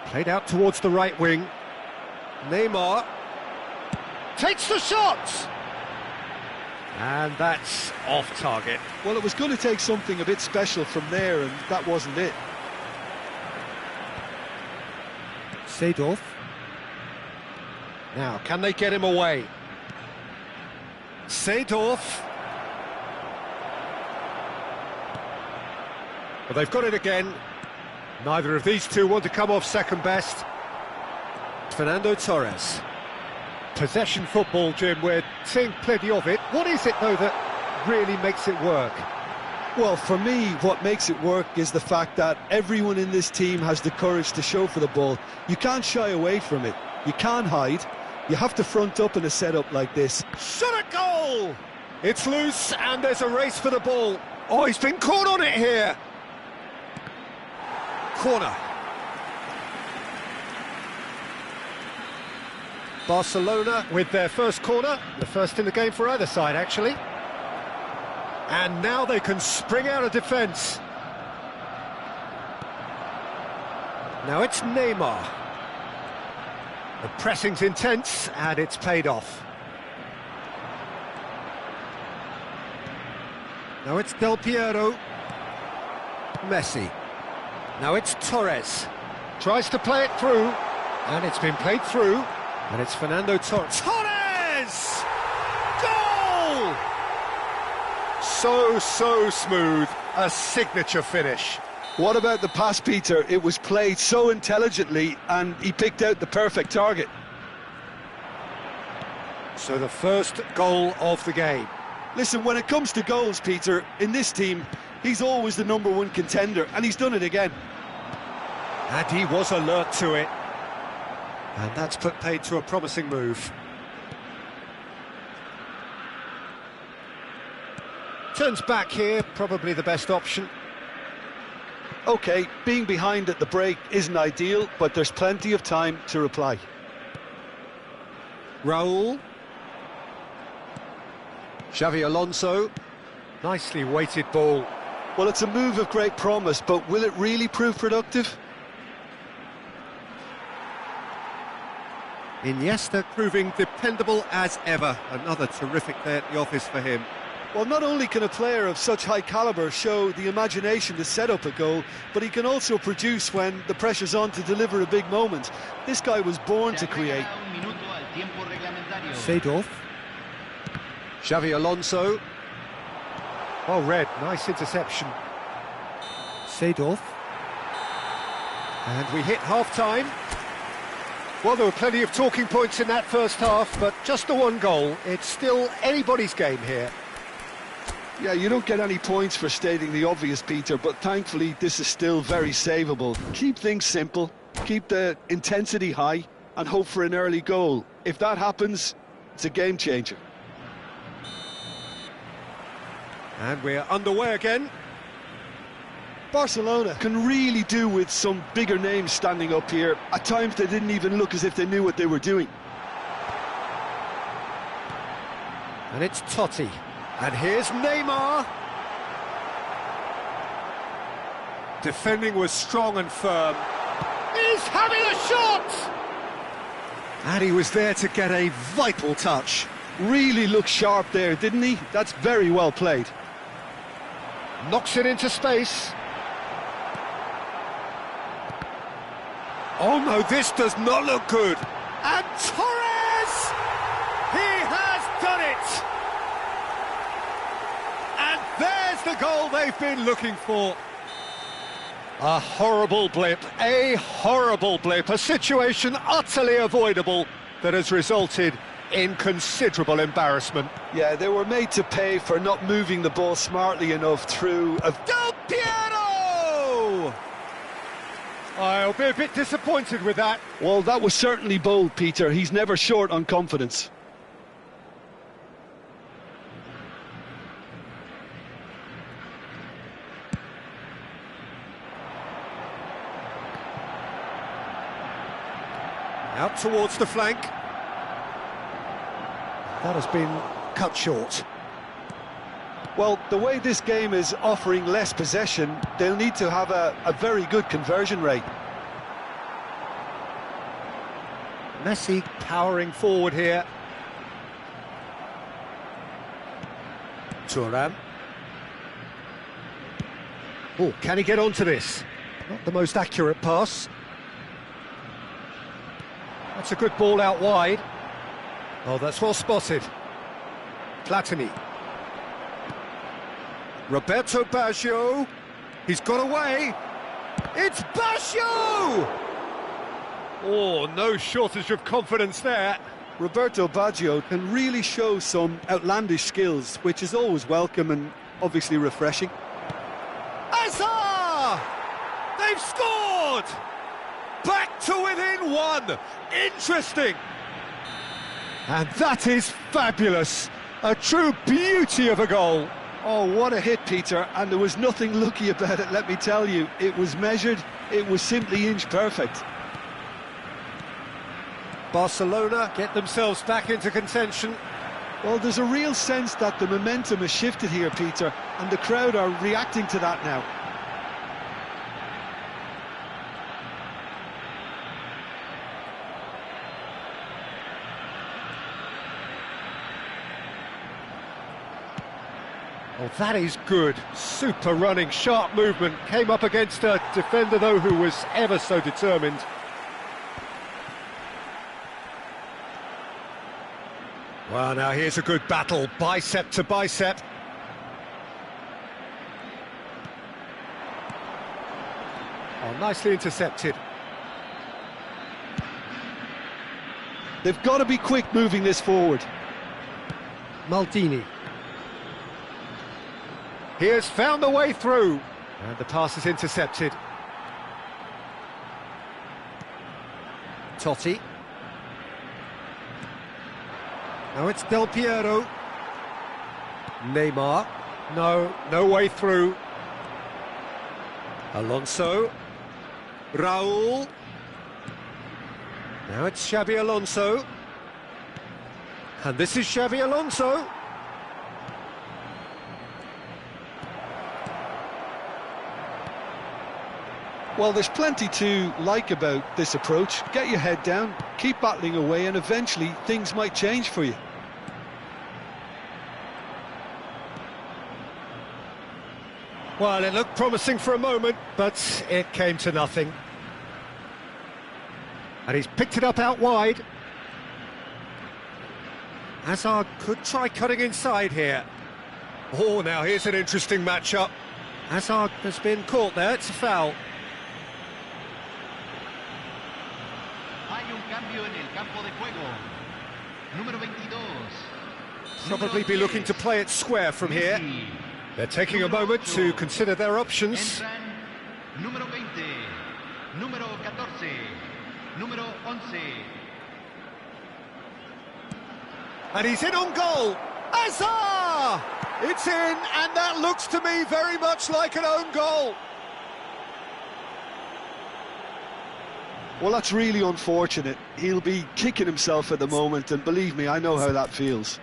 Speaker 1: Played out towards the right wing. Neymar takes the shot! And that's off target.
Speaker 2: Well, it was going to take something a bit special from there, and that wasn't it.
Speaker 1: Seedorf. Now, can they get him away? Seedorf. Well, they've got it again. Neither of these two want to come off second best. Fernando Torres. Possession football, Jim, we're seeing plenty of it. What is it, though, that really makes it work?
Speaker 2: Well, for me, what makes it work is the fact that everyone in this team has the courage to show for the ball. You can't shy away from it. You can't hide. You have to front up in a setup like this.
Speaker 1: Shot at goal! It's loose, and there's a race for the ball. Oh, he's been caught on it here. Corner. Barcelona with their first corner, the first in the game for either side, actually. And now they can spring out of defence. Now it's Neymar. The pressing's intense, and it's paid off. Now it's Del Piero. Messi. Now it's Torres. Tries to play it through, and it's been played through. And it's Fernando Torres. Torres! Goal! So smooth. A signature finish.
Speaker 2: What about the pass, Peter? It was played so intelligently, and he picked out the perfect target.
Speaker 1: So the first goal of the game.
Speaker 2: Listen, when it comes to goals, Peter, in this team, he's always the #1 contender, and he's done it again.
Speaker 1: And he was alert to it. And that's put paid to a promising move. Turns back here, probably the best option.
Speaker 2: OK, being behind at the break isn't ideal, but there's plenty of time to reply.
Speaker 1: Raul. Xavi Alonso. Nicely weighted ball.
Speaker 2: Well, it's a move of great promise, but will it really prove productive?
Speaker 1: Iniesta proving dependable as ever. Another terrific day at the office for him.
Speaker 2: Well, not only can a player of such high calibre show the imagination to set up a goal, but he can also produce when the pressure's on to deliver a big moment. This guy was born to create.
Speaker 1: Seedorf. Xavi Alonso. Well read, nice interception. Seedorf. And we hit half-time. Well, there were plenty of talking points in that first half, but just the one goal. It's still anybody's game here.
Speaker 2: Yeah, you don't get any points for stating the obvious, Peter, but thankfully this is still very savable. Keep things simple, keep the intensity high, and hope for an early goal. If that happens, it's a game changer.
Speaker 1: And we're underway again.
Speaker 2: Barcelona can really do with some bigger names standing up here. At times they didn't even look as if they knew what they were doing.
Speaker 1: And it's Totti. And here's Neymar. Defending was strong and firm. He's having a shot! And he was there to get a vital touch.
Speaker 2: Really looked sharp there, didn't he? That's very well played.
Speaker 1: Knocks it into space. Oh no, this does not look good. And Torres! He has done it! And there's the goal they've been looking for. A horrible blip, a situation utterly avoidable that has resulted in considerable embarrassment.
Speaker 2: Yeah, they were made to pay for not moving the ball smartly enough through a...
Speaker 1: Del Piero! I'll be a bit disappointed with that.
Speaker 2: Well, that was certainly bold, Peter. He's never short on confidence.
Speaker 1: Out towards the flank. That has been cut short.
Speaker 2: Well, the way this game is offering less possession, they'll need to have a very good conversion rate.
Speaker 1: Messi powering forward here. Thuram. Oh, can he get onto this? Not the most accurate pass. That's a good ball out wide. Oh, that's well spotted. Platini. Roberto Baggio. He's got away. It's Baggio! Oh, no shortage of confidence there.
Speaker 2: Roberto Baggio can really show some outlandish skills, which is always welcome and obviously refreshing.
Speaker 1: Azar! They've scored! Back to within one. Interesting. And that is fabulous. A true beauty of a goal.
Speaker 2: Oh, what a hit, Peter, and there was nothing lucky about it, let me tell you. It was measured, it was simply inch perfect.
Speaker 1: Barcelona get themselves back into contention.
Speaker 2: Well, there's a real sense that the momentum has shifted here, Peter, and the crowd are reacting to that now.
Speaker 1: Oh, that is good. Super running, sharp movement. Came up against a defender, though, who was ever so determined. Well, now here's a good battle, bicep to bicep. Oh, nicely intercepted.
Speaker 2: They've got to be quick moving this forward.
Speaker 1: Maldini. He has found the way through. And the pass is intercepted. Totti. Now it's Del Piero. Neymar. No way through. Alonso. Raul. Now it's Xabi Alonso. And this is Xabi Alonso.
Speaker 2: Well, there's plenty to like about this approach. Get your head down, keep battling away, and eventually things might change for you.
Speaker 1: Well, it looked promising for a moment, but it came to nothing. And he's picked it up out wide. Hazard could try cutting inside here. Oh, now here's an interesting matchup. Hazard has been caught there, it's a foul.
Speaker 4: Hay un cambio en el campo de juego. Número 22.
Speaker 1: Probably be looking to play it square from here. They're taking a moment to consider their options.
Speaker 4: Entran número 20, número 14, número 11.
Speaker 1: And he's in on goal. Hazard! It's in, and that looks to me very much like an own goal.
Speaker 2: Well, that's really unfortunate. He'll be kicking himself at the moment, and believe me, I know how that feels.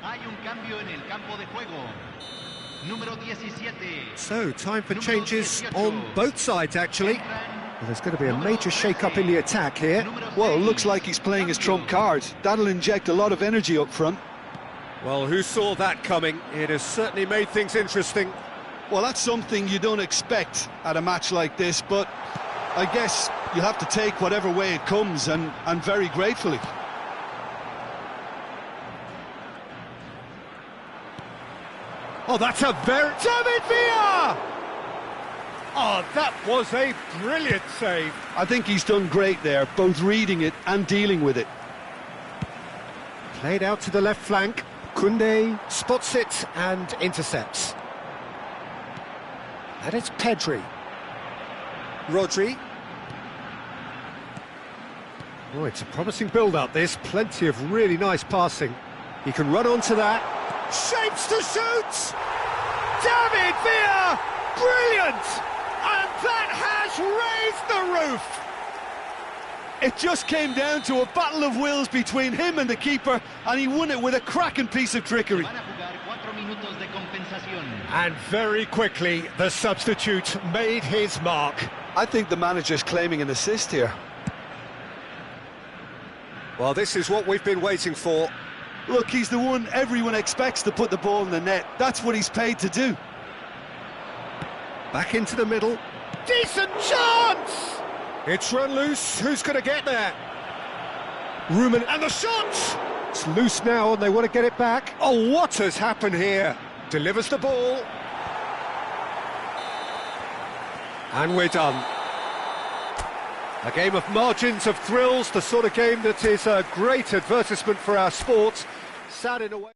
Speaker 4: Hay un cambio en el campo de juego. Número 17.
Speaker 1: So, time for changes on both sides, actually. Well, there's going to be a major shake-up in the attack here.
Speaker 2: Well, it looks like he's playing his trump card. That'll inject a lot of energy up front.
Speaker 1: Well, who saw that coming? It has certainly made things interesting.
Speaker 2: Well, that's something you don't expect at a match like this, but I guess you have to take whatever way it comes, and very gratefully.
Speaker 1: Oh, that's a very... David Villa! Oh, that was a brilliant save.
Speaker 2: I think he's done great there, both reading it and dealing with it.
Speaker 1: Played out to the left flank. Koundé spots it and intercepts. And it's Pedri. Rodri. Oh, it's a promising build-up, this. Plenty of really nice passing. He can run onto that. Shapes to shoot! David Villa! Brilliant! And that has raised the roof!
Speaker 2: It just came down to a battle of wills between him and the keeper, and he won it with a cracking piece of trickery.
Speaker 4: Van a jugar 4 minutos de compensación.
Speaker 1: And very quickly, the substitute made his mark.
Speaker 2: I think the manager's claiming an assist here.
Speaker 1: Well, this is what we've been waiting for.
Speaker 2: Look, he's the one everyone expects to put the ball in the net. That's what he's paid to do.
Speaker 1: Back into the middle. Decent chance! It's run loose. Who's going to get there? Rumen, and the shot! It's loose now, and they want to get it back. Oh, what has happened here? Delivers the ball. And we're done. A game of margins, of thrills, the sort of game that is a great advertisement for our sport. Sad in a way.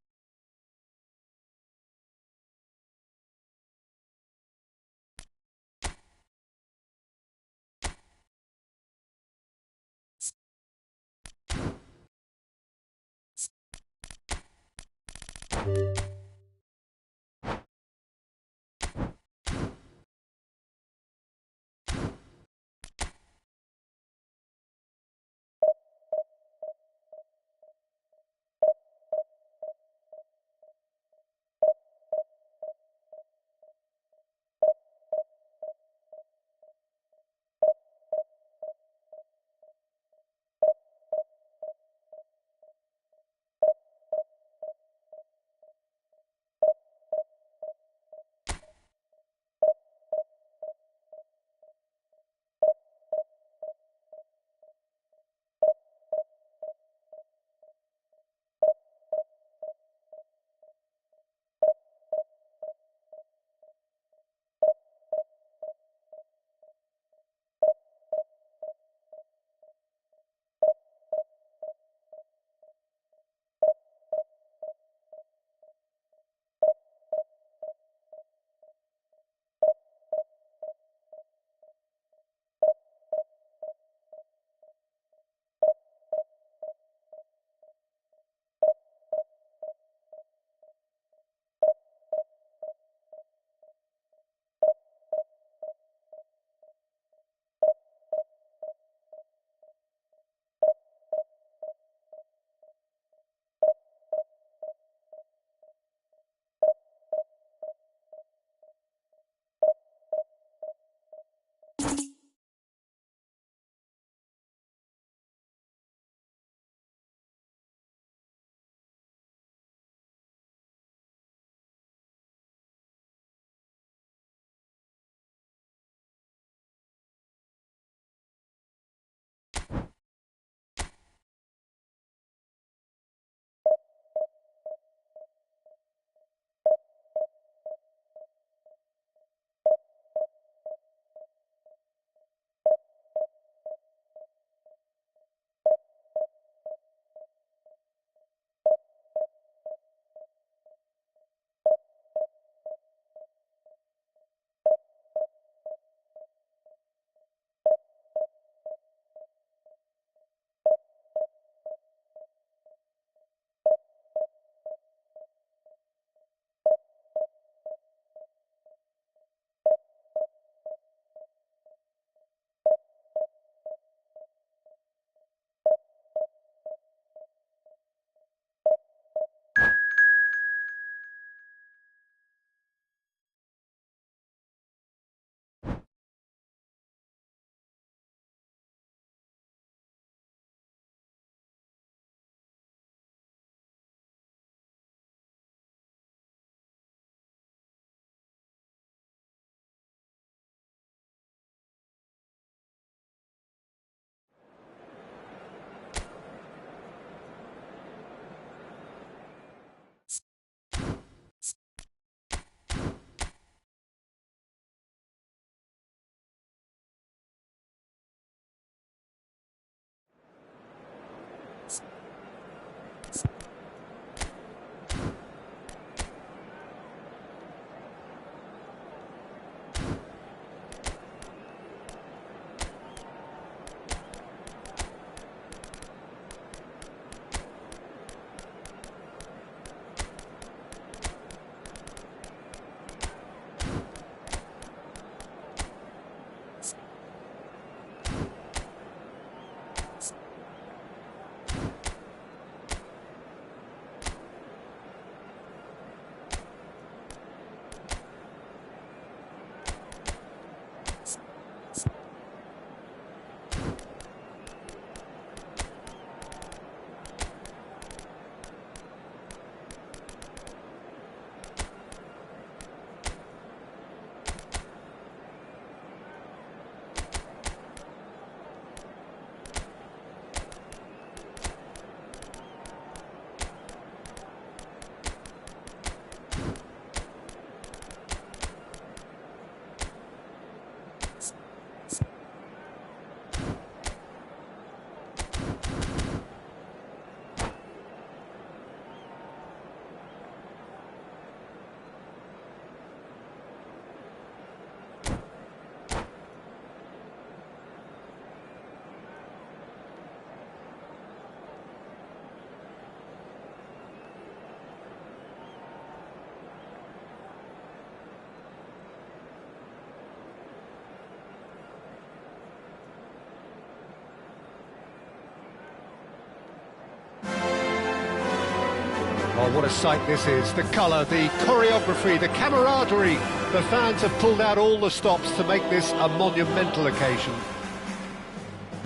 Speaker 1: Oh, what a sight this is. The colour, the choreography, the camaraderie. The fans have pulled out all the stops to make this a monumental occasion.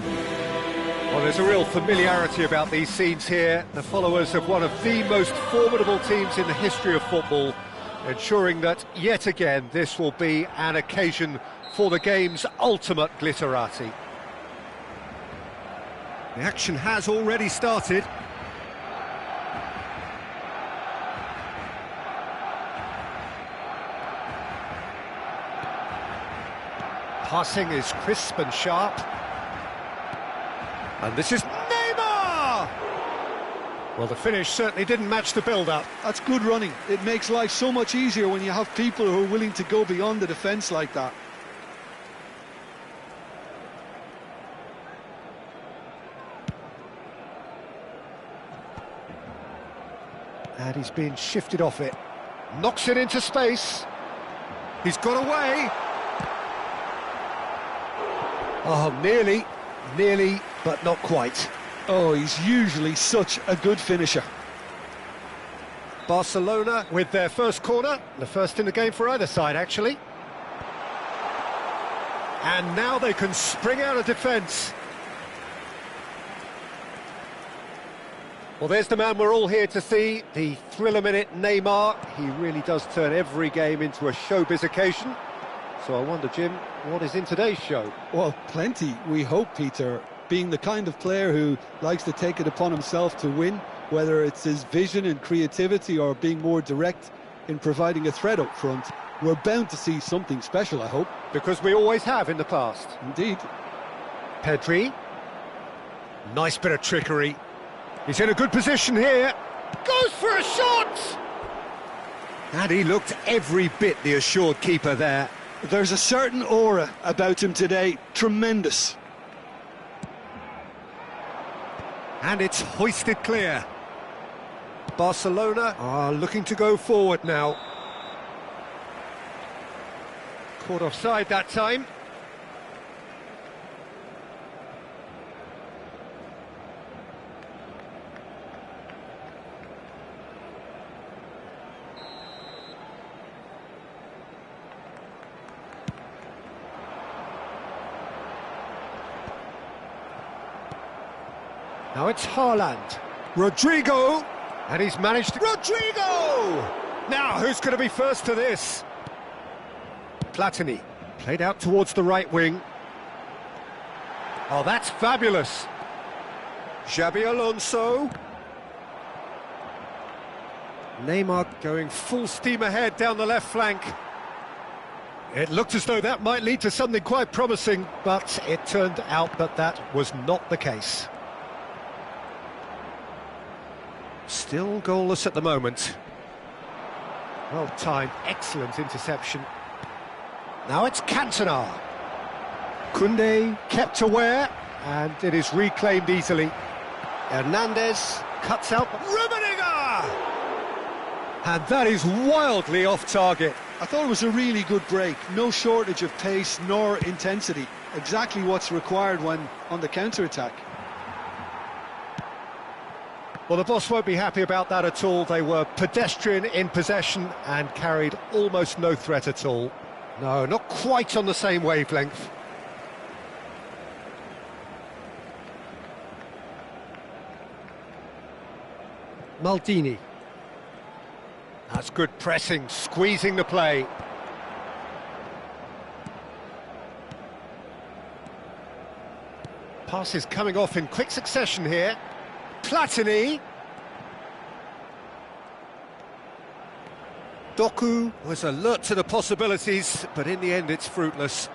Speaker 1: Well, there's a real familiarity about these scenes here. The followers of one of the most formidable teams in the history of football, ensuring that, yet again, this will be an occasion for the game's ultimate glitterati. The action has already started. Passing is crisp and sharp. And this is Neymar! Well, the finish certainly didn't match the build-up.
Speaker 2: That's good running. It makes life so much easier when you have people who are willing to go beyond the defence like that.
Speaker 1: And he's being shifted off it. Knocks it into space. He's got away. Oh, nearly, but not quite.
Speaker 2: Oh, he's usually such a good finisher.
Speaker 1: Barcelona with their first corner, the first in the game for either side, actually. And now they can spring out of defence. Well, there's the man we're all here to see, the thriller-minute Neymar. He really does turn every game into a showbiz occasion. So I wonder, Jim, what is in today's show?
Speaker 2: Well, plenty, we hope, Peter. Being the kind of player who likes to take it upon himself to win, whether it's his vision and creativity or being more direct in providing a threat up front, we're bound to see something special, I hope.
Speaker 1: Because we always have in the past.
Speaker 2: Indeed.
Speaker 1: Pedri. Nice bit of trickery. He's in a good position here. Goes for a shot! And he looked every bit the assured keeper there.
Speaker 2: There's a certain aura about him today. Tremendous.
Speaker 1: And it's hoisted clear. Barcelona are looking to go forward now. Caught offside that time. Now it's Haaland. Rodrigo! And he's managed to... Rodrigo! Now, who's going to be first to this? Platini. Played out towards the right wing. Oh, that's fabulous. Xabi Alonso. Neymar going full steam ahead down the left flank. It looked as though that might lead to something quite promising, but it turned out that that was not the case. Still goalless at the moment. Well timed, excellent interception. Now it's Cantona. Koundé kept aware, and it is reclaimed easily. Hernandez cuts out Rummenigge! And that is wildly off target.
Speaker 2: I thought it was a really good break. No shortage of pace nor intensity. Exactly what's required when on the counter-attack.
Speaker 1: Well, the boss won't be happy about that at all. They were pedestrian in possession and carried almost no threat at all. No, not quite on the same wavelength. Maldini. That's good pressing, squeezing the play. Passes coming off in quick succession here. Platini. Doku was alert to the possibilities, but in the end it's fruitless.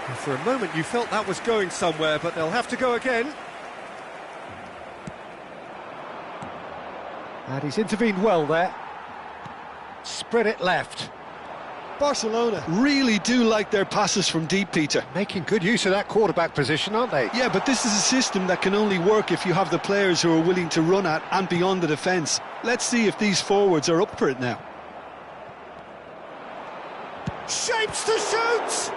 Speaker 1: And for a moment you felt that was going somewhere, but they'll have to go again. And he's intervened well there. Spread it left.
Speaker 2: Barcelona really do like their passes from deep, Peter.
Speaker 1: Making good use of that quarterback position, aren't they?
Speaker 2: Yeah, but this is a system that can only work if you have the players who are willing to run at and beyond the defence. Let's see if these forwards are up for it now.
Speaker 1: Shapes to shoot!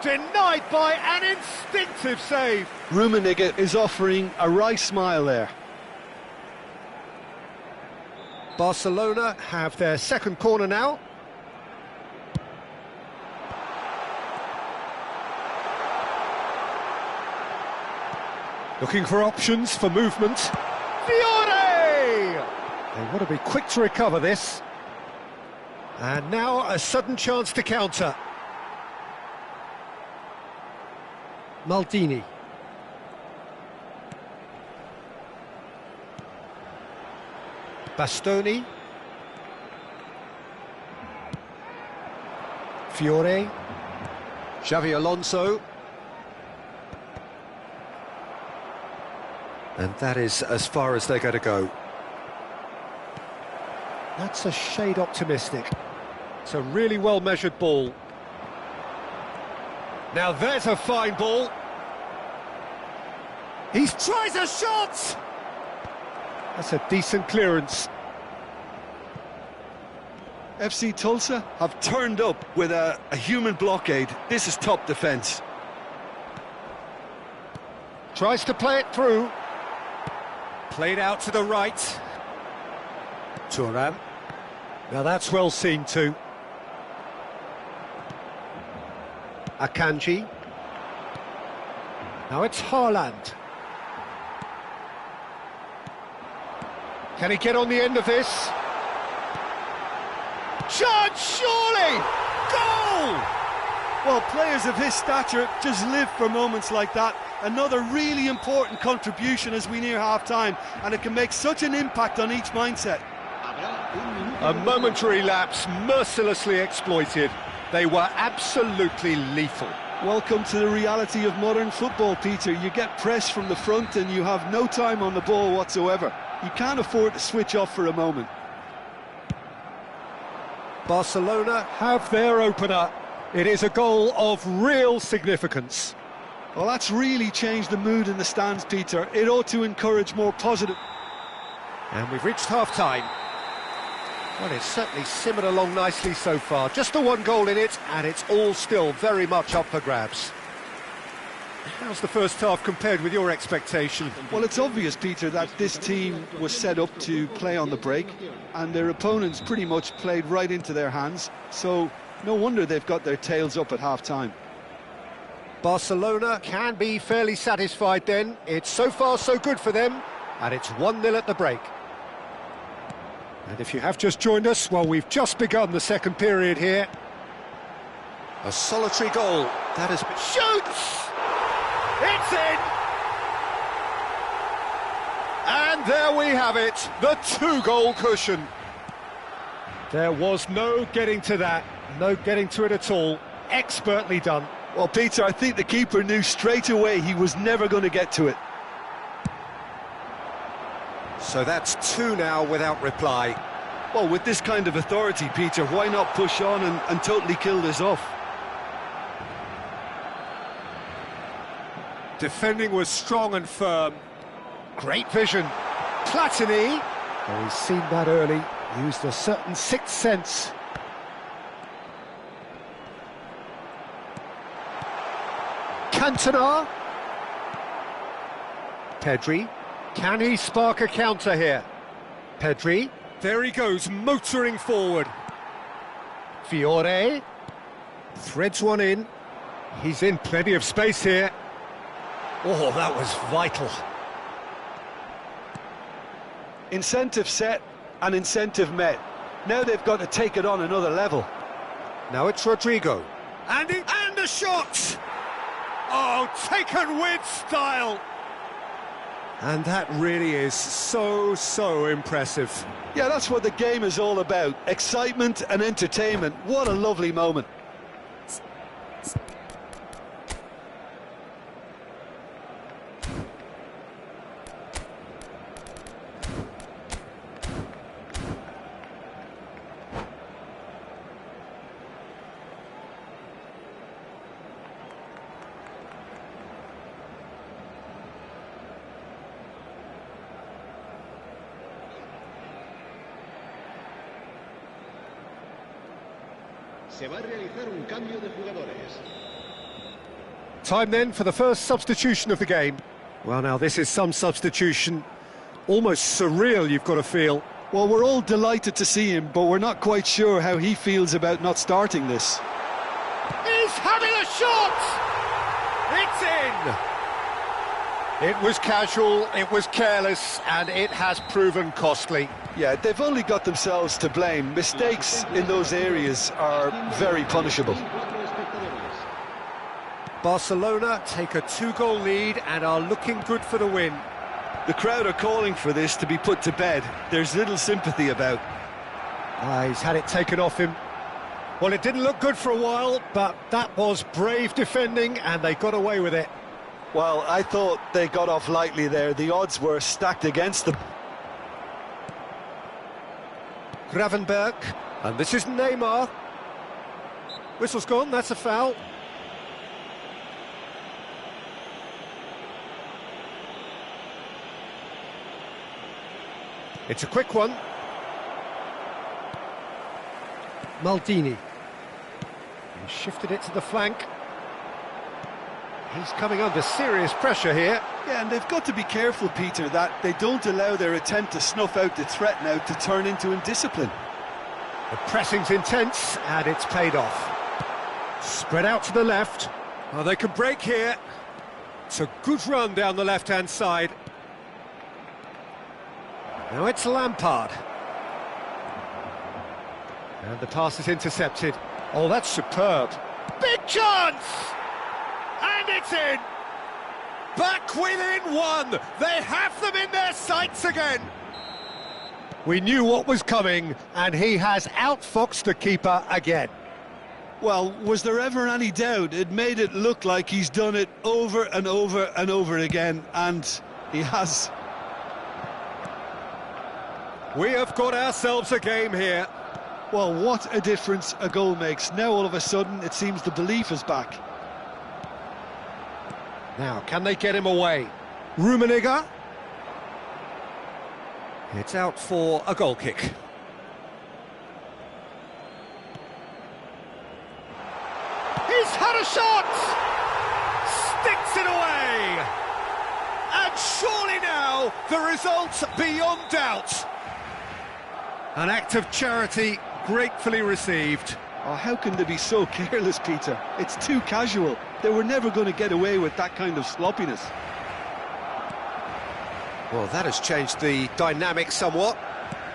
Speaker 1: Denied by an instinctive save.
Speaker 2: Rummenigge is offering a wry smile there.
Speaker 1: Barcelona have their second corner now. Looking for options for movement. Fiore! They want to be quick to recover this. And now a sudden chance to counter. Maldini. Bastoni. Fiore. Xavi Alonso. And that is as far as they're going to go. That's a shade optimistic. It's a really well-measured ball. Now there's a fine ball. He tries a shot! That's a decent clearance.
Speaker 2: FC Tulsa have turned up with a human blockade. This is top defence.
Speaker 1: Tries to play it through. Played out to the right. Thuram. Now that's well seen too. Akanji. Now it's Haaland. Can he get on the end of this? Shot, surely! Goal!
Speaker 2: Well, players of his stature just live for moments like that. Another really important contribution as we near half-time, and it can make such an impact on each mindset.
Speaker 1: A momentary lapse, mercilessly exploited. They were absolutely lethal.
Speaker 2: Welcome to the reality of modern football, Peter. You get press from the front and you have no time on the ball whatsoever. You can't afford to switch off for a moment.
Speaker 1: Barcelona have their opener. It is a goal of real significance.
Speaker 2: Well, that's really changed the mood in the stands, Peter. It ought to encourage more positive...
Speaker 1: And we've reached half-time. Well, it's certainly simmered along nicely so far. Just the one goal in it, and it's all still very much up for grabs. How's the first half compared with your expectation?
Speaker 2: Well, it's obvious, Peter, that this team was set up to play on the break, and their opponents pretty much played right into their hands, so no wonder they've got their tails up at half-time.
Speaker 1: Barcelona can be fairly satisfied then. It's so far so good for them, and it's 1-0 at the break. And if you have just joined us, well, we've just begun the second period here. A solitary goal that has been... Shoots! It's in! And there we have it, the 2-goal cushion. There was no getting to that, no getting to it at all. Expertly done.
Speaker 2: Well, Peter, I think the keeper knew straight away he was never going to get to it.
Speaker 1: So that's 2 now without reply.
Speaker 2: Well, with this kind of authority, Peter, why not push on and totally kill this off?
Speaker 1: Defending was strong and firm. Great vision. Platini. Oh, he's seen that early. Used a certain sixth sense. Cantona. Pedri. Can he spark a counter here? Pedri. There he goes, motoring forward. Fiore. Threads one in. He's in plenty of space here. Oh, that was vital.
Speaker 2: Incentive set and incentive met. Now they've got to take it on another level.
Speaker 1: Now it's Rodrigo. And a shot! Oh, taken with style! And that really is so impressive.
Speaker 2: Yeah, that's what the game is all about. Excitement and entertainment. What a lovely moment.
Speaker 3: Se va a realizar un cambio de jugadores.
Speaker 1: Time then for the first substitution of the game. Well, now this is some substitution, almost surreal, you've got to feel.
Speaker 2: Well, we're all delighted to see him, but we're not quite sure how he feels about not starting this.
Speaker 1: He's having a shot! It's in! It was casual, it was careless, and it has proven costly.
Speaker 2: Yeah, they've only got themselves to blame. Mistakes in those areas are very punishable.
Speaker 1: Barcelona take a 2-goal lead and are looking good for the win.
Speaker 2: The crowd are calling for this to be put to bed. There's little sympathy about.
Speaker 1: He's had it taken off him. Well, it didn't look good for a while, but that was brave defending and they got away with it.
Speaker 2: Well, I thought they got off lightly there. The odds were stacked against them.
Speaker 1: Gravenberg, and this is Neymar. Whistle's gone, that's a foul. It's a quick one. Maldini. He shifted it to the flank. He's coming under serious pressure here.
Speaker 2: Yeah, and they've got to be careful, Peter, that they don't allow their attempt to snuff out the threat now to turn into indiscipline.
Speaker 1: The pressing's intense, and it's paid off. Spread out to the left. Oh, they can break here. It's a good run down the left-hand side. Now it's Lampard. And the pass is intercepted. Oh, that's superb. Big chance! And it's in! Back within one! They have them in their sights again! We knew what was coming, and he has outfoxed the keeper again.
Speaker 2: Well, was there ever any doubt? It made it look like he's done it over and over and over again, and he has.
Speaker 1: We have got ourselves a game here.
Speaker 2: Well, what a difference a goal makes. Now all of a sudden it seems the belief is back.
Speaker 1: Now, can they get him away? Rummenigge. It's out for a goal kick. He's had a shot! Sticks it away! And surely now, the result's beyond doubt. An act of charity gratefully received.
Speaker 2: Oh, how can they be so careless, Peter? It's too casual. They were never going to get away with that kind of sloppiness.
Speaker 1: Well, that has changed the dynamic somewhat.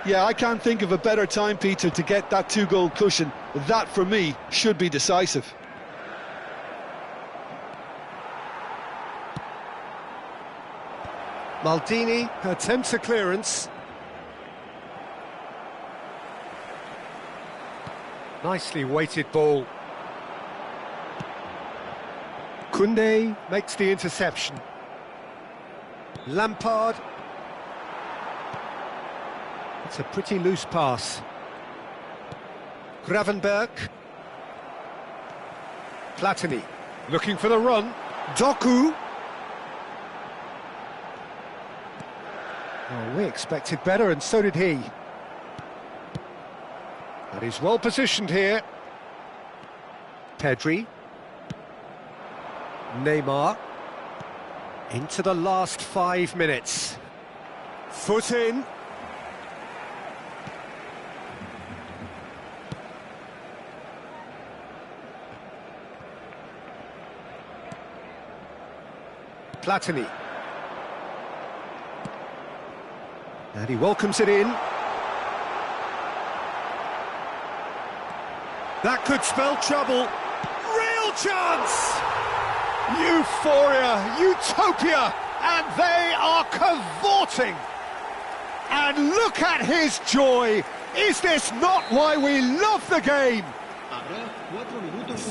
Speaker 2: Yeah, I can't think of a better time, Peter, to get that 2-goal cushion. That, for me, should be decisive.
Speaker 1: Maldini attempts a clearance. Nicely weighted ball. Koundé makes the interception. Lampard. It's a pretty loose pass. Gravenberg. Platini looking for the run. Doku. Oh, we expected better, and so did he. But he's well positioned here. Pedri. Neymar. Into the last 5 minutes. Foot in. Platini. And he welcomes it in. That could spell trouble. Real chance! Euphoria, utopia, and they are cavorting. And look at his joy. Is this not why we love the game?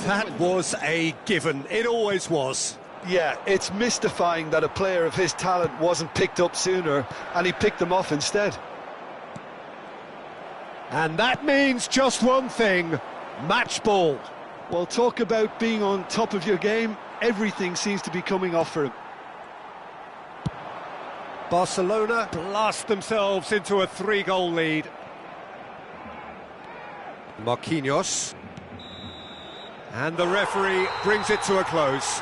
Speaker 1: That was a given. It always was.
Speaker 2: Yeah, it's mystifying that a player of his talent wasn't picked up sooner, and he picked them off instead.
Speaker 1: And that means just one thing: match ball.
Speaker 2: Well, talk about being on top of your game. Everything seems to be coming off for him.
Speaker 1: Barcelona blast themselves into a 3-goal lead. Marquinhos. And the referee brings it to a close.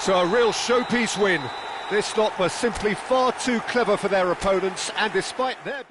Speaker 1: So a real showpiece win. This lot were simply far too clever for their opponents, and despite their...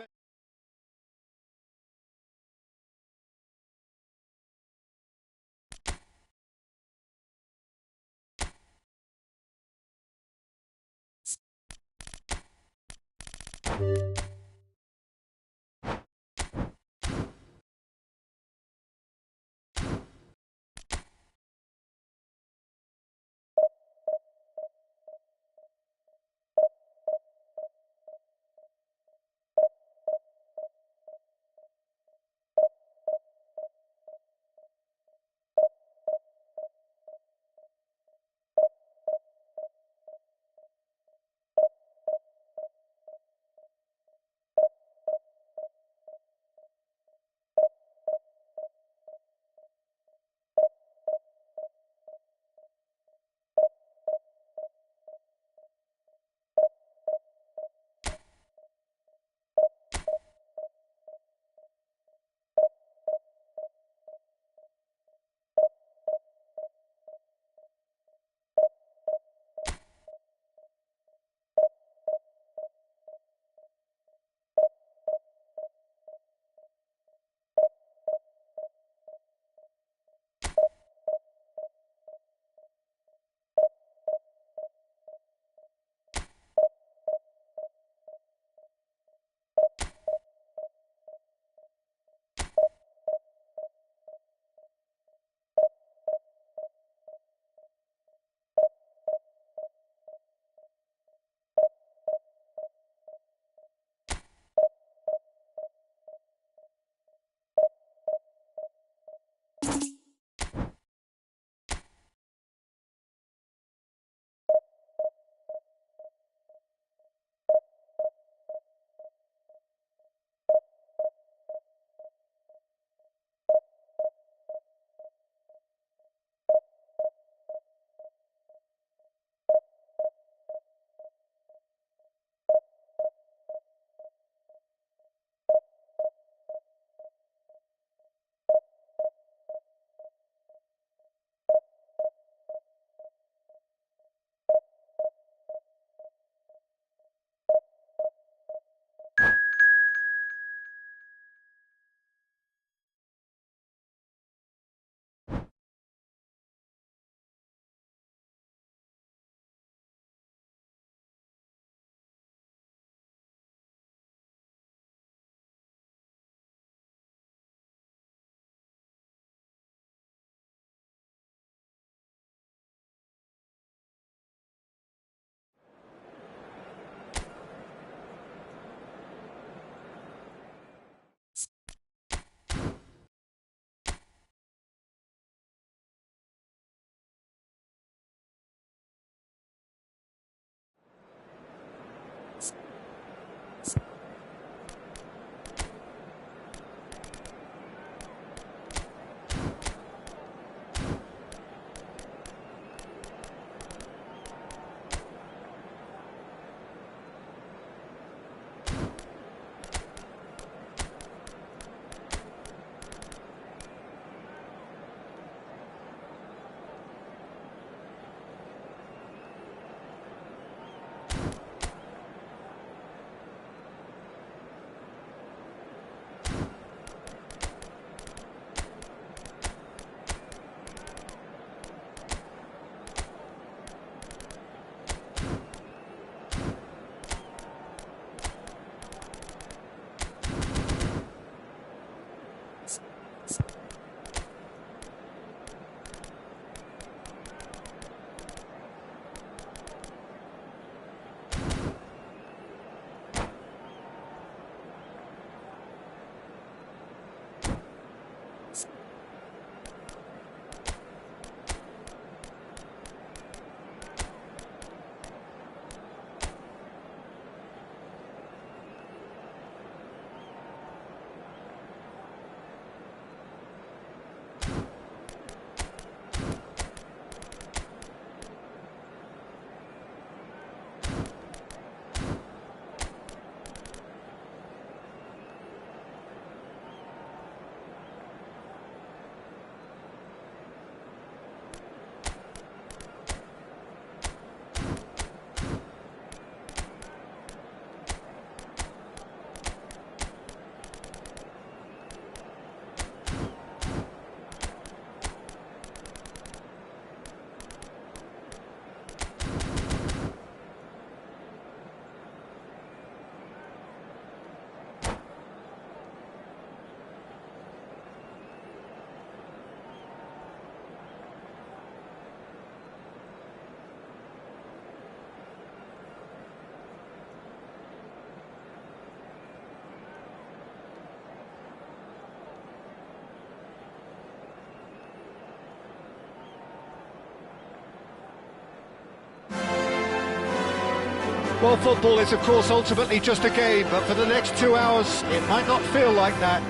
Speaker 1: Well, football is, of course, ultimately just a game, but for the next 2 hours, it might not feel like that.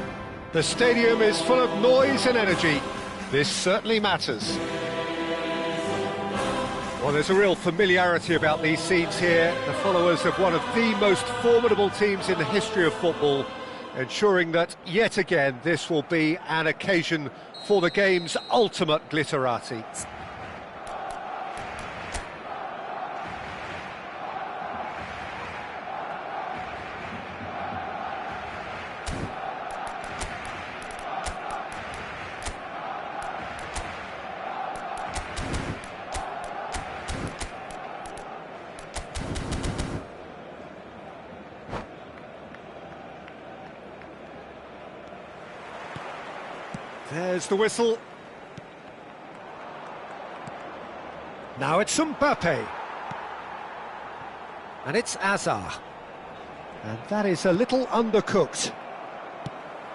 Speaker 1: The stadium is full of noise and energy. This certainly matters. Well, there's a real familiarity about these scenes here. The followers of one of the most formidable teams in the history of football, ensuring that, yet again, this will be an occasion for the game's ultimate glitterati. There's the whistle. Now it's Mbappe. And it's Hazard. And that is a little undercooked.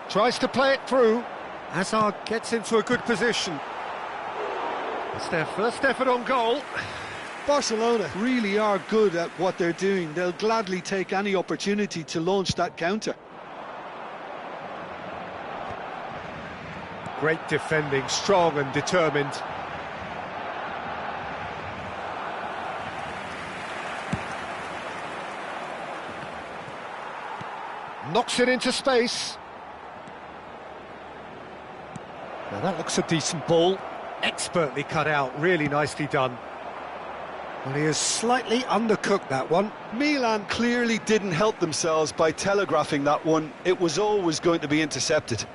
Speaker 1: Tries to play it through. Hazard gets into a good position. It's their first effort on goal.
Speaker 2: Barcelona really are good at what they're doing. They'll gladly take any opportunity to launch that counter.
Speaker 1: Great defending, strong and determined. Knocks it into space. Now that looks a decent ball. Expertly cut out, really nicely done. Well, he has slightly undercooked that one.
Speaker 2: Milan clearly didn't help themselves by telegraphing that one. It was always going to be intercepted.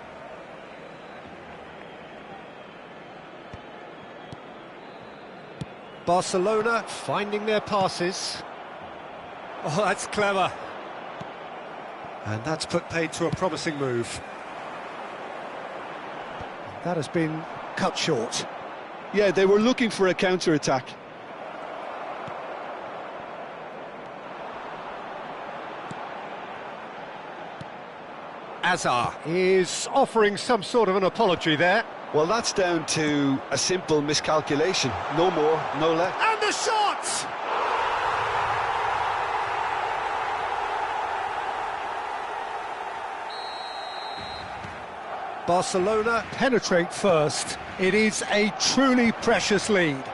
Speaker 1: Barcelona finding their passes. Oh, that's clever. And that's put paid to a promising move. That has been cut short.
Speaker 2: Yeah, they were looking for a counter-attack.
Speaker 1: Hazard is offering some sort of an apology there.
Speaker 2: Well, that's down to a simple miscalculation. No more, no less.
Speaker 1: And the shot! Barcelona penetrate first. It is a truly precious lead.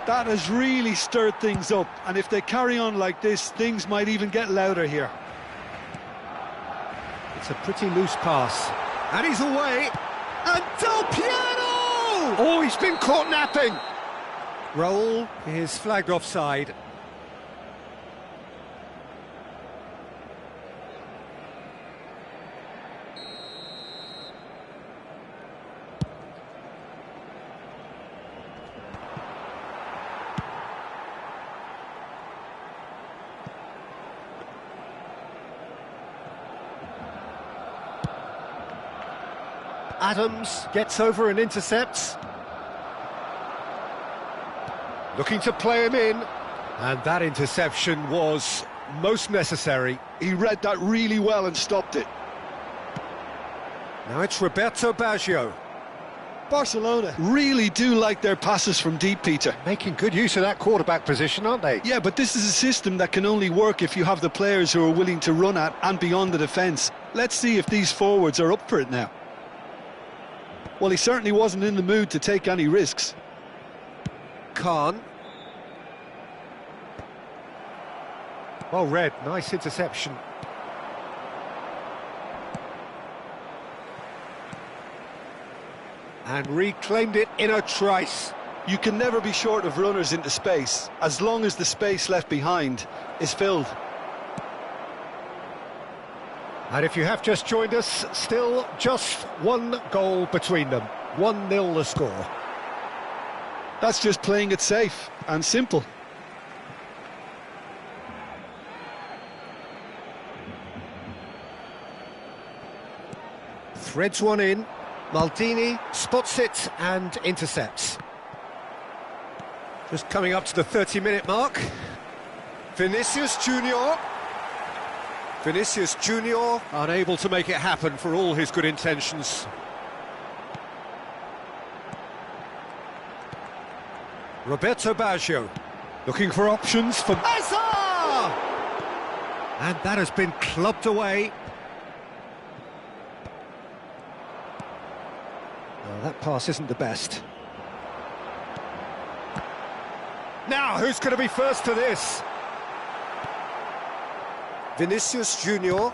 Speaker 2: That has really stirred things up, and if they carry on like this, things might even get louder here.
Speaker 1: It's a pretty loose pass. And he's away. And Del Piero! Oh, he's been caught napping. Raul is flagged offside. Adams gets over and intercepts. Looking to play him in. And that interception was most necessary.
Speaker 2: He read that really well and stopped it.
Speaker 1: Now it's Roberto Baggio.
Speaker 2: Barcelona really do like their passes from deep, Peter.
Speaker 1: Making good use of that quarterback position, aren't they?
Speaker 2: Yeah, but this is a system that can only work if you have the players who are willing to run at and beyond the defence. Let's see if these forwards are up for it now. Well, he certainly wasn't in the mood to take any risks.
Speaker 1: Khan. Well read, nice interception. And reclaimed it in a trice.
Speaker 2: You can never be short of runners into space, as long as the space left behind is filled.
Speaker 1: And if you have just joined us, still just one goal between them. 1-0 the score.
Speaker 2: That's just playing it safe and simple.
Speaker 1: Threads one in. Maldini spots it and intercepts. Just coming up to the 30-minute mark. Vinicius Junior. Vinicius Junior unable to make it happen for all his good intentions. Roberto Baggio looking for options for Hazard! And that has been clubbed away. Well, that pass isn't the best. Now, who's going to be first to this? Vinicius Junior.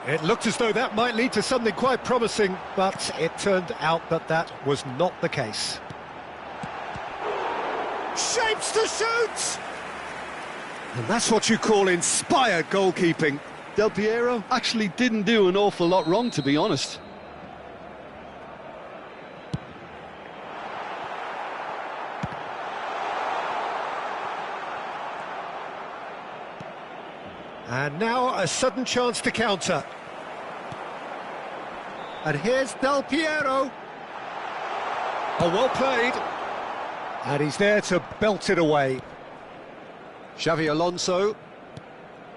Speaker 1: It looked as though that might lead to something quite promising, but it turned out that that was not the case. Shapes to shoot! And that's what you call inspired goalkeeping.
Speaker 2: Del Piero actually didn't do an awful lot wrong, to be honest.
Speaker 1: And now a sudden chance to counter. And here's Del Piero. Oh, well played. And he's there to belt it away. Xavi Alonso.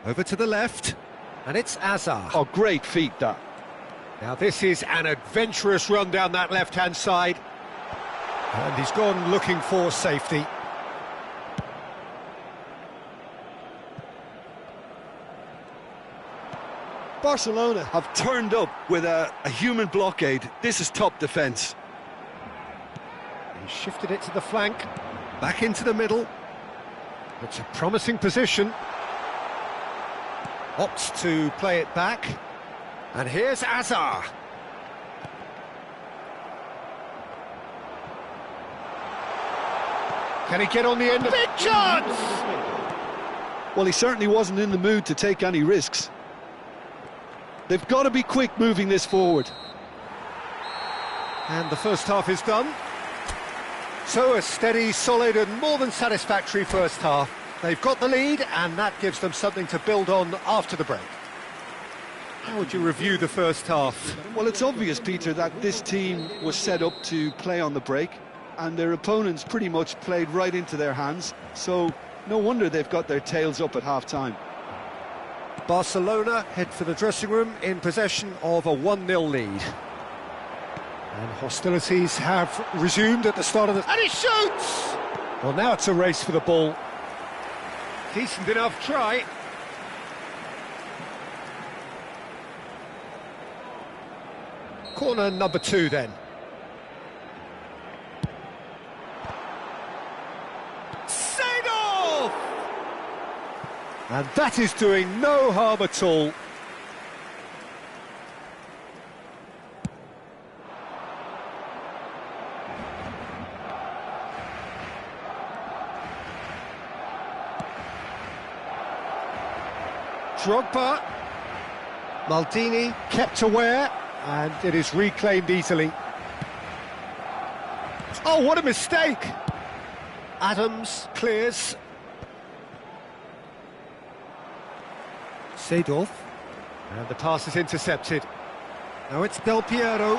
Speaker 1: Over to the left. And it's Hazard.
Speaker 2: Oh, great feat, that.
Speaker 1: Now this is an adventurous run down that left-hand side. And he's gone looking for safety.
Speaker 2: Barcelona have turned up with a human blockade. This is top defence.
Speaker 1: He shifted it to the flank, back into the middle. It's a promising position. Opts to play it back. And here's Hazard. Can he get on the end? Big chance!
Speaker 2: Well, he certainly wasn't in the mood to take any risks. They've got to be quick moving this forward.
Speaker 1: And the first half is done. So a steady, solid and more than satisfactory first half. They've got the lead and that gives them something to build on after the break. How would you review the first half?
Speaker 2: Well, it's obvious, Peter, that this team was set up to play on the break and their opponents pretty much played right into their hands, so no wonder they've got their tails up at half-time.
Speaker 1: Barcelona head for the dressing room in possession of a 1-0 lead. And hostilities have resumed at the start of the... And he shoots! Well, now it's a race for the ball. Decent enough try. Corner number 2 then. And that is doing no harm at all. Drogba. Maldini kept aware, and it is reclaimed easily. Oh, what a mistake! Adams clears. Seedorf, and the pass is intercepted. Now it's Del Piero,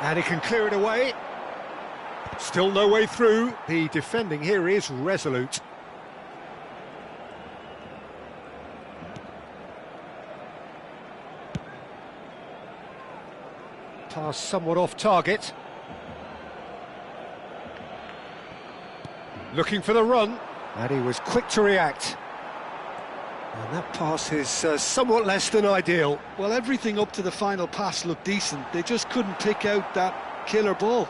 Speaker 1: and he can clear it away. Still no way through. The defending here is resolute. Pass somewhat off target. Looking for the run, and he was quick to react. And that pass is somewhat less than ideal.
Speaker 2: Well, everything up to the final pass looked decent. They just couldn't pick out that killer ball.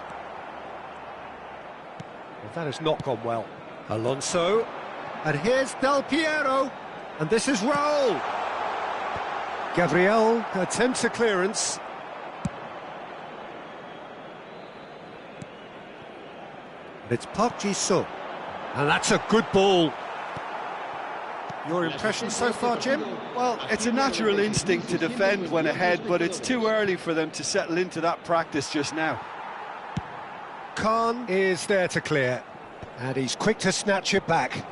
Speaker 1: Well, that has not gone well. Alonso. And here's Del Piero. And this is Raul. Gabriel attempts a clearance. It's Park Ji-sung. And that's a good ball. Your impression so far, Jim?
Speaker 2: Well, it's a natural instinct to defend when ahead, but it's too early for them to settle into that practice just now.
Speaker 1: Khan is there to clear, and he's quick to snatch it back.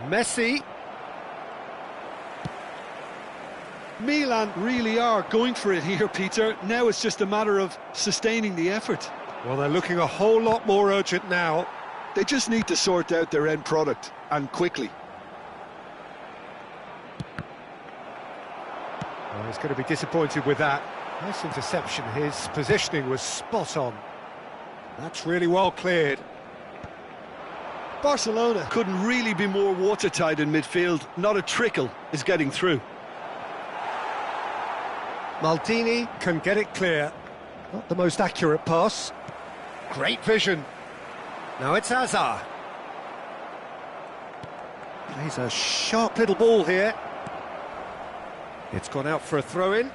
Speaker 1: Messi.
Speaker 2: Milan really are going for it here, Peter. Now it's just a matter of sustaining the effort.
Speaker 1: Well, they're looking a whole lot more urgent now.
Speaker 2: They just need to sort out their end product, and quickly.
Speaker 1: Well, he's going to be disappointed with that. Nice interception, his positioning was spot on. That's really well cleared.
Speaker 2: Barcelona couldn't really be more watertight in midfield. Not a trickle is getting through.
Speaker 1: Maldini can get it clear. Not the most accurate pass. Great vision. Now it's Hazard. Plays a sharp little ball here. It's gone out for a throw-in.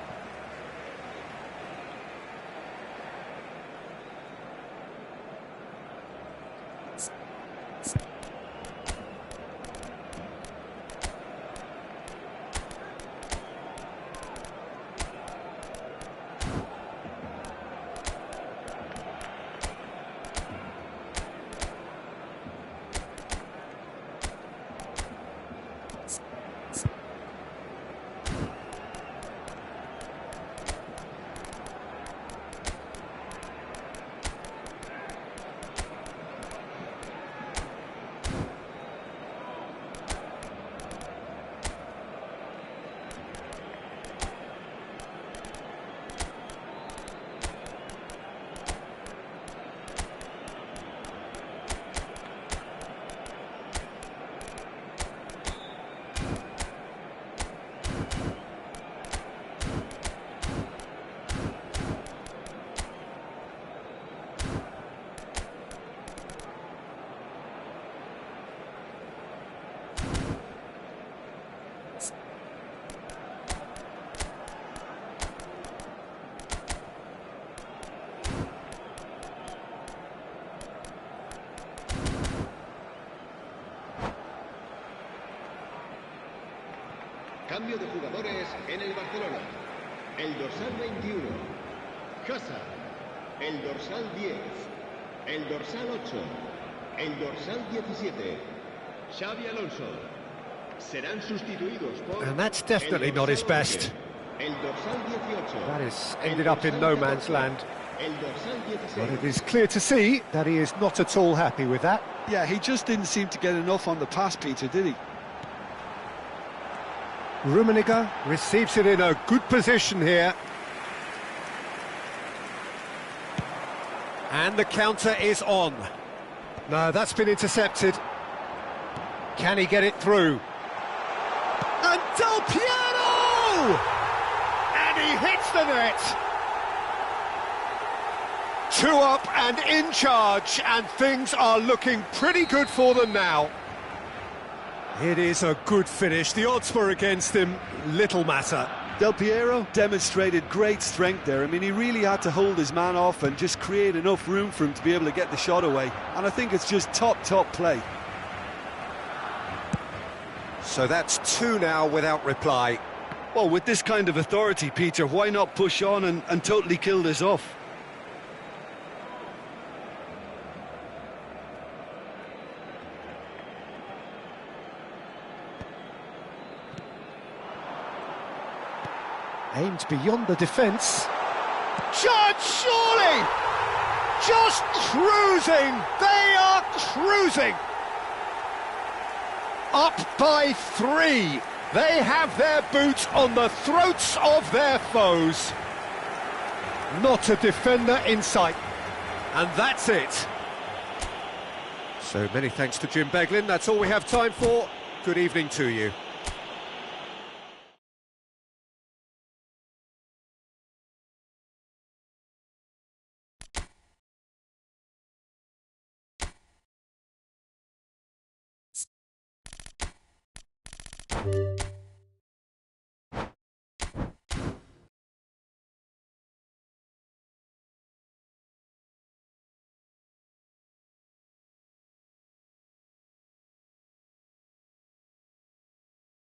Speaker 3: Cambio de jugadores en el Barcelona. El dorsal 21, Hazard. El dorsal 10, el dorsal 8, el dorsal 17, Xavi Alonso. Serán sustituidos por...
Speaker 1: And that's definitely not his best.
Speaker 3: El dorsal 18.
Speaker 1: That has ended up in no man's land.
Speaker 3: El dorsal 16.
Speaker 1: But it is clear to see that he is not at all happy with that.
Speaker 2: Yeah, he just didn't seem to get enough on the pass, Peter, did he?
Speaker 1: Rummenigge receives it in a good position here. And the counter is on. No, that's been intercepted. Can he get it through? And Del Piero! And he hits the net! 2 up and in charge, and things are looking pretty good for them now. It is a good finish. The odds were against him, little matter.
Speaker 2: Del Piero demonstrated great strength there. I mean, he really had to hold his man off and just create enough room for him to be able to get the shot away. And I think it's just top play.
Speaker 1: So that's 2 now without reply.
Speaker 2: Well, with this kind of authority, Peter, why not push on and totally kill this off?
Speaker 1: Aimed beyond the defence. Judge, surely! Just cruising! They are cruising! Up by 3. They have their boots on the throats of their foes. Not a defender in sight. And that's it. So many thanks to Jim Beglin. That's all we have time for. Good evening to you.